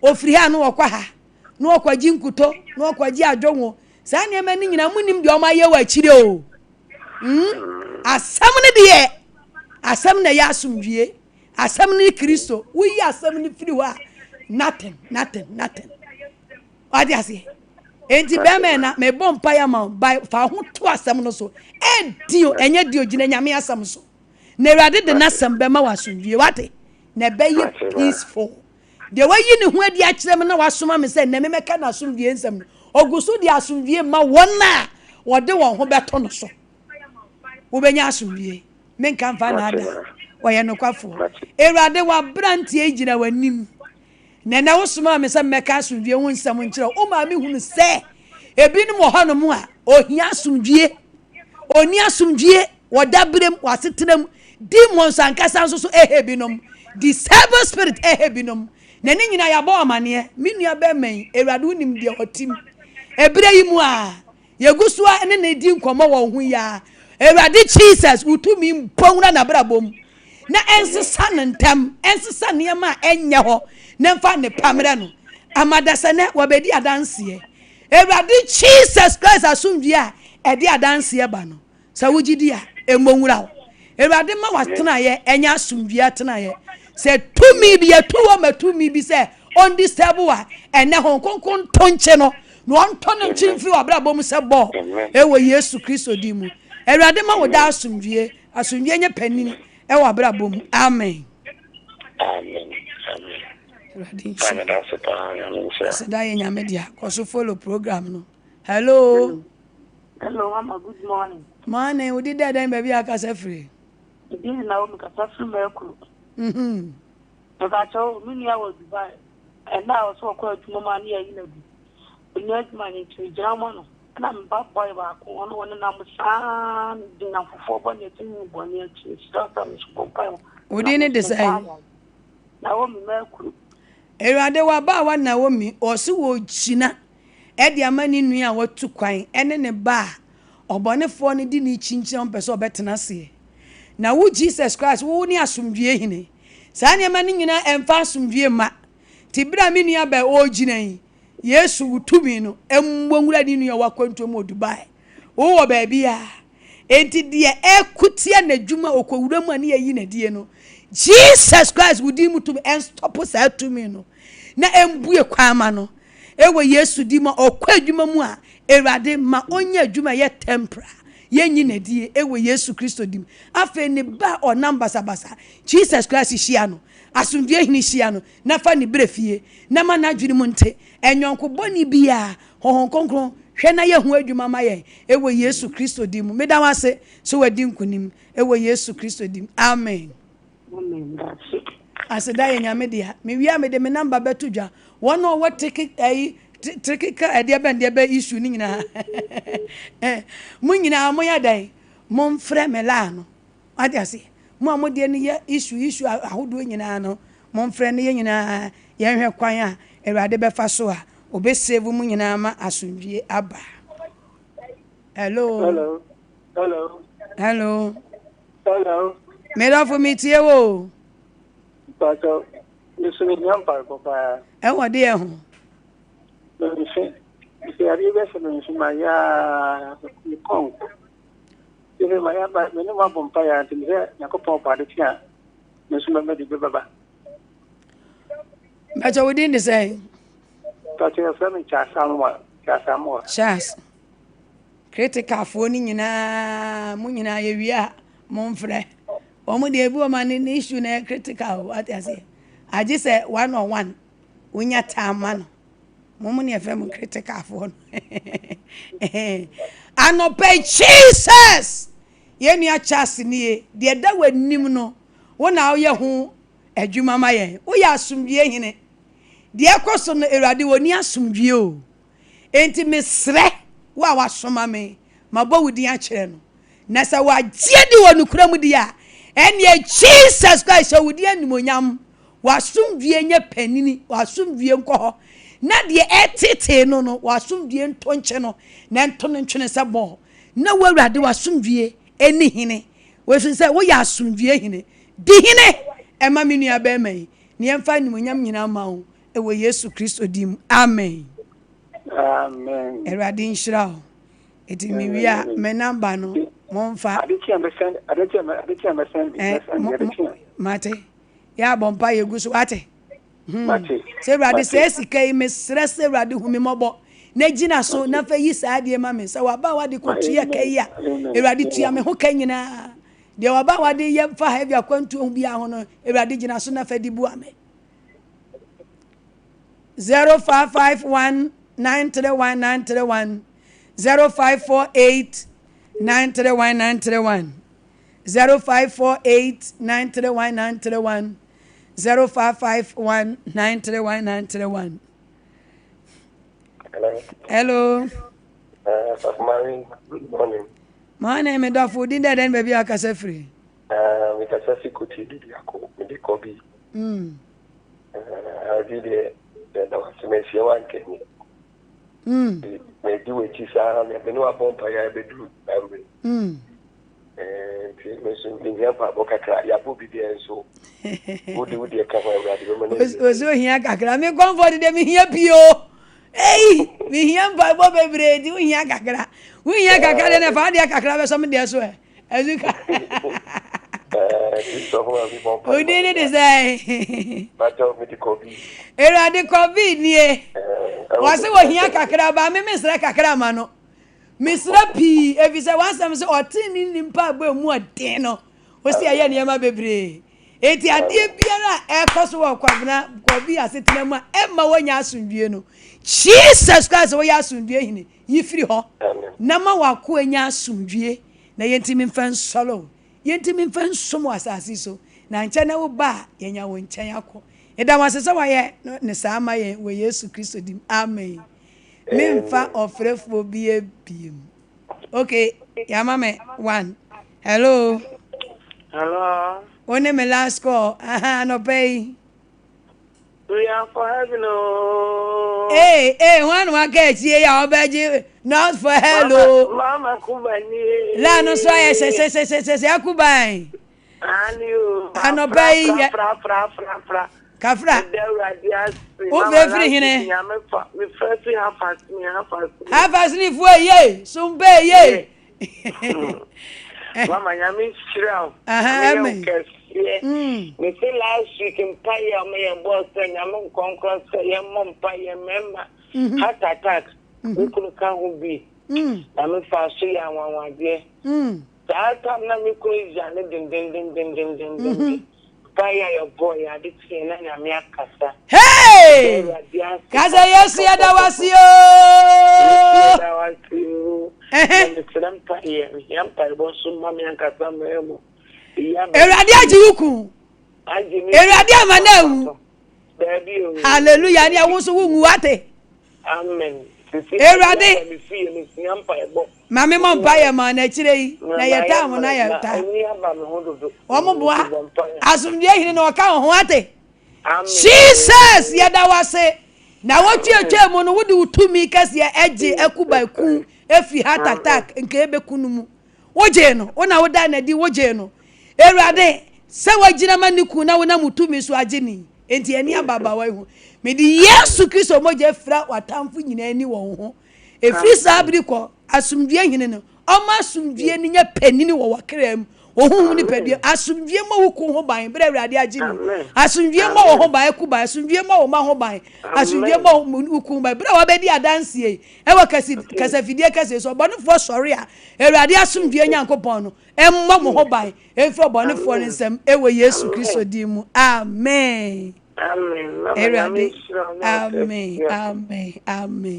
Ofiri ha no wokwa ha. No okwaji nkuto, no okwaji adwonwo. Sa ne ma ni nyina munim de o ma ye wa chire o. Asam ne de asam na ya asumdue. Asam ni Kristo. We yi asam ni firi wa. Nothing. What you say? Enti be me na me bom pa ya ma by fa ho to asam no so. Dio enye dio gina nyame asam so. Na Ewurade de nasam be ma wasumdue. What? Na be ye peaceful. De wa yi ne ho adi a kire me na wasoma me say na me meka na asumdue nsam. Ogusu de asumdue ma wona wo de won ho beto no so. Wo benya asumdue. Me nkan fa na ada. Wo ye no kwafo. Ewurade wa brantie gina wanim. Na wosoma me se meka asumdue ho nsam nkire o ma me hunu se ebinum ho no mu a ohia asumdue oni asumdue wodabrem wasetenam demons ankasa so ehebinom the seven spirit ehebinom na ne nyina ya ba omane me nua ba man Ewurade unim de otim ebire yi mu a yegusua ene na di nkomo wo hu ya Ewurade Jesus utumi mponguna na brabom na ensesa nentam ensesa ne ma enye ho na mfa ne pamre no amadasane wabedi adanse Ewurade Jesus Christ asumdue a edi adanse ba no sa wugidi a emonwura wo Ewurade ma watena ye enya asumdue atena ye se tumi bi etuwo matumi bi se on this table a ene honkonkon tonche no no ontono chimfi wabrabom se bo ewo Yesu Kristo di mu Ewurade ma wo da asumdue nye panini ewo wabrabom amen. Sedai nyame dia koso follow program no. Hello mama, good morning. Morning, we did that then baby akasa free. This is now me kasa free me Because so me nia was Dubai. And now so ko adwuma ne yi na bi. Onye adwuma ne to jama no. Na me ba boy ba ko ono na mo san di na fofo bo ne tin bo ne chi. Start am so bo. We didn't decide. Na wo me makuru. Ewurade wa ba wa na wo mi osi wo china e de amani nua watu kwan ene ne ba obonefo ne di ni chinchin pese obetena se na wo Jesus Christ wo ni asumdue hine sa ne amani nyina emfa asumdue ma tibra mi nua ba o ginan Yesu wutumi no embonwura ni nua wakwantuo mo Dubai wo ba bia enti de ekutia na dwuma okowura mu ani yi na die no Jesus Christ wudi mutum and stop us out to me no na embue kwama no ewe Yesu di ma okwa adwuma mu a Ewurade ma onya adwuma ye tempera ye nyina die ewe Yesu Kristo dim afa ne ba o number sabasa Jesus Christ hia no asundue hini hia no na fa ne brefie na ma na adwene mu nte enwonko boni bia hohon konkron hwe na ye hu adwuma ma ye ewe Yesu Kristo dim meda wase so wadi nkunim ewe Yesu Kristo dim amen. Asedai nyame dia me wia me de me number beto dwa wono wo tikika de be issue ni nyina mu nyina mo ya dai mo mfre me la no ade ase mo amode ne ya issue ahodo nyina no mo mfre ne nyina ye hwe kwan a Ewurade be fa so a obesave mu nyina ma asundwie aba. Hello. Me do for me tie wo. Pato, you see me nyampa papa. E wo de ho. Se ari be se no shuma ya ni kon. Ile ma ya ba me no ma bompa ya ntimze yakopon pa de tia. Me shuma me di be baba. But within the say. But you have me Chasamoa. Chas. Critical for Nina Munina Yavia, Monfre. Omo de ebu man in issue na critical what I say. I just say 101. When ya time man. Momony FM critical for. I no pay Jesus. Yen ya chas ni de da we nim no. Wo na wo ye ho adwuma ma ye. Wo ya asomdie hine. De ekoso no Erade woni asomdie o. Enti mesre wa wasoma me. Mabo wudi a kire no. Na sa wa gie di wonu kura mu dia. Ene Jesus Christ wudi animonyam. Wasomdie nya panini, wasomdie nko. Na de etete no wasomdie ntonche no. Na ntono ntwene se bo. Na wo Erade wasomdie eni hine. We say wo ya asomdie hine. Di hine ema me nua ba mai. Ne emfa animonyam nyina ma wo. Ewe Yesu Kristo dim. Amen. Amen. Erade nshira. Eti mi wia me number no monfa. Adichia me send. Mate. Ya bompa yegusu ate. Mate. Se Erade se sika yi me stress Erade hu me mobo. Na gina so na fa yi sa ade ma me. Se wa ba wade ko tuya kai ya. Erade tuya me ho kan nyina. De wa ba wade ye fa heavy akwantuo hu bia ho no. Erade gina so na fa di bu ame. 0551 931 0548 931 0548 931 0551 931 Hello. Good morning. My name is Dafo. Didn't that then baby akasa free? We can say kuti di yako. Me di kobi. I did the semester one Kenya. Me do it is me be no abompa ya be do ambe. Me so me ya pa bokakra ya bo bi bien so. Wodi ka ho Erade me so hia kakra me comfort de me hia pio. Hey, me hia Bible bebre di hia kakra. We hia kakra de na fa de kakra be so me de so e. Azuka. We did it say. But me di kobi. Erade COVID nie. Wase wo hia kakra ba me mesra kakra ma no. Mesra pi evi say once am say otini nimpa gba mu ade no. Wo si aye ne ma bebre. Eti ade biara ekoso wo kwabna kwabi asetena mu emma wonya asundue no. Jesus Christ wo ya asundue hine. Yifiri ho. Na ma wa ko anya asundue na yentimi mfa nsolo. Yentimi mfa nsomo asase so. Na nche na wo ba yenya wo nchen akọ. Eda wasese wa ye ne sama ye we Yesu Kristo dim. Amen. Memfa ofrefo bi ebiem. Okay, ya mama 1. Hello. Hello. One me last call. No pay. We are for heaven. Oh. Hey, one get here ya obeji not for hello. Mama kubani. La no so ye se akubai. Aniu. No pay. Fra. Kafra. O be free hine. Me first half as ni fu ye, sumbe ye. Mama nyame shiraw. Amen. Me say last week in Paya me boss nyame konkron say ye mom Paya member heart attack. We could can be. Na me fa so ya wanwade. That time na me ko ijane din. Paya your boy adi tie na nyame akasa. Hey! Kaza Yesu ya dawasio. Erade ajiwuku. Erade amanawu. Hallelujah ni awusu wu ate. Amen. Erade. Mami mo mpaye ma na chire yi na yeta mo na yeta. Omo boa. Asumdie hine na oka ho ate. Jesus ya dawase. Na wotu etwa mu no wodi utumi kase ya eje akuba ku efi heart attack nke ebe kunu mu. Woje no, wona woda na di woje no. Erade se wagina maniku na wona mutumi so agini. Enti ani ababa wa hu. Me di Yesu Kristo moje fra watamfu nyina ani wo ho. Efiri saa biri kɔ asomdue hene no. Ɔma asomdue ni nya panini wɔ wakram. Ohun ni pedie asomdue ma wo ko ho ban bere awurade agye mi. Asomdue ma wo ho ban ku ban asomdue ma wo ma ho ban. Asomdue ma wo ku ban bere wa be di adanse e wa kasafidie kase so bɔnefo sɔre a awurade asomdue nyankopɔn no emma mo ho ban efo bɔnefo ne nsɛm ewo Yesu Kristo di mu. Amen. Amen. Amen. Amen. Amen. Amen.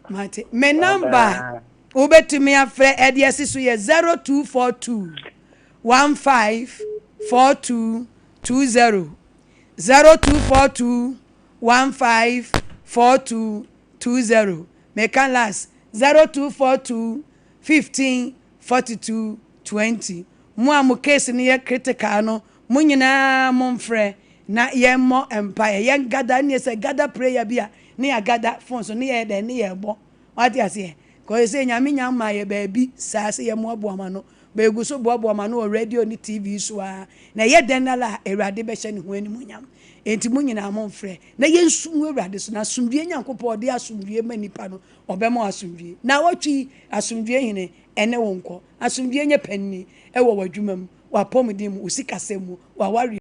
Mate. Me number ubetumi afre ediasi so ye 0242 154220 0242 154220 me can last 0242 154220 mo amu case ni ye critical no mo nyina mo mfre na ye mo empire ye gada ni se gada prayer bia ni ya gada phone so ni ye de ni ye bo what you say ko say nyame nyama ye baabi saa se ye mo aboama no ba egu so boama no radio ni TV so a na ye den na la Awurade be hye ne ho ani mo nyam enti mo nyina mo mfre na ye nsu Awurade so na asomdue nyankopɔ de asomdue manipa no obema asomdue na wotwi asomdue hene ene wonko asomdue nye panni e wo wadwuma mu wa pomdim usikasem mu wa wari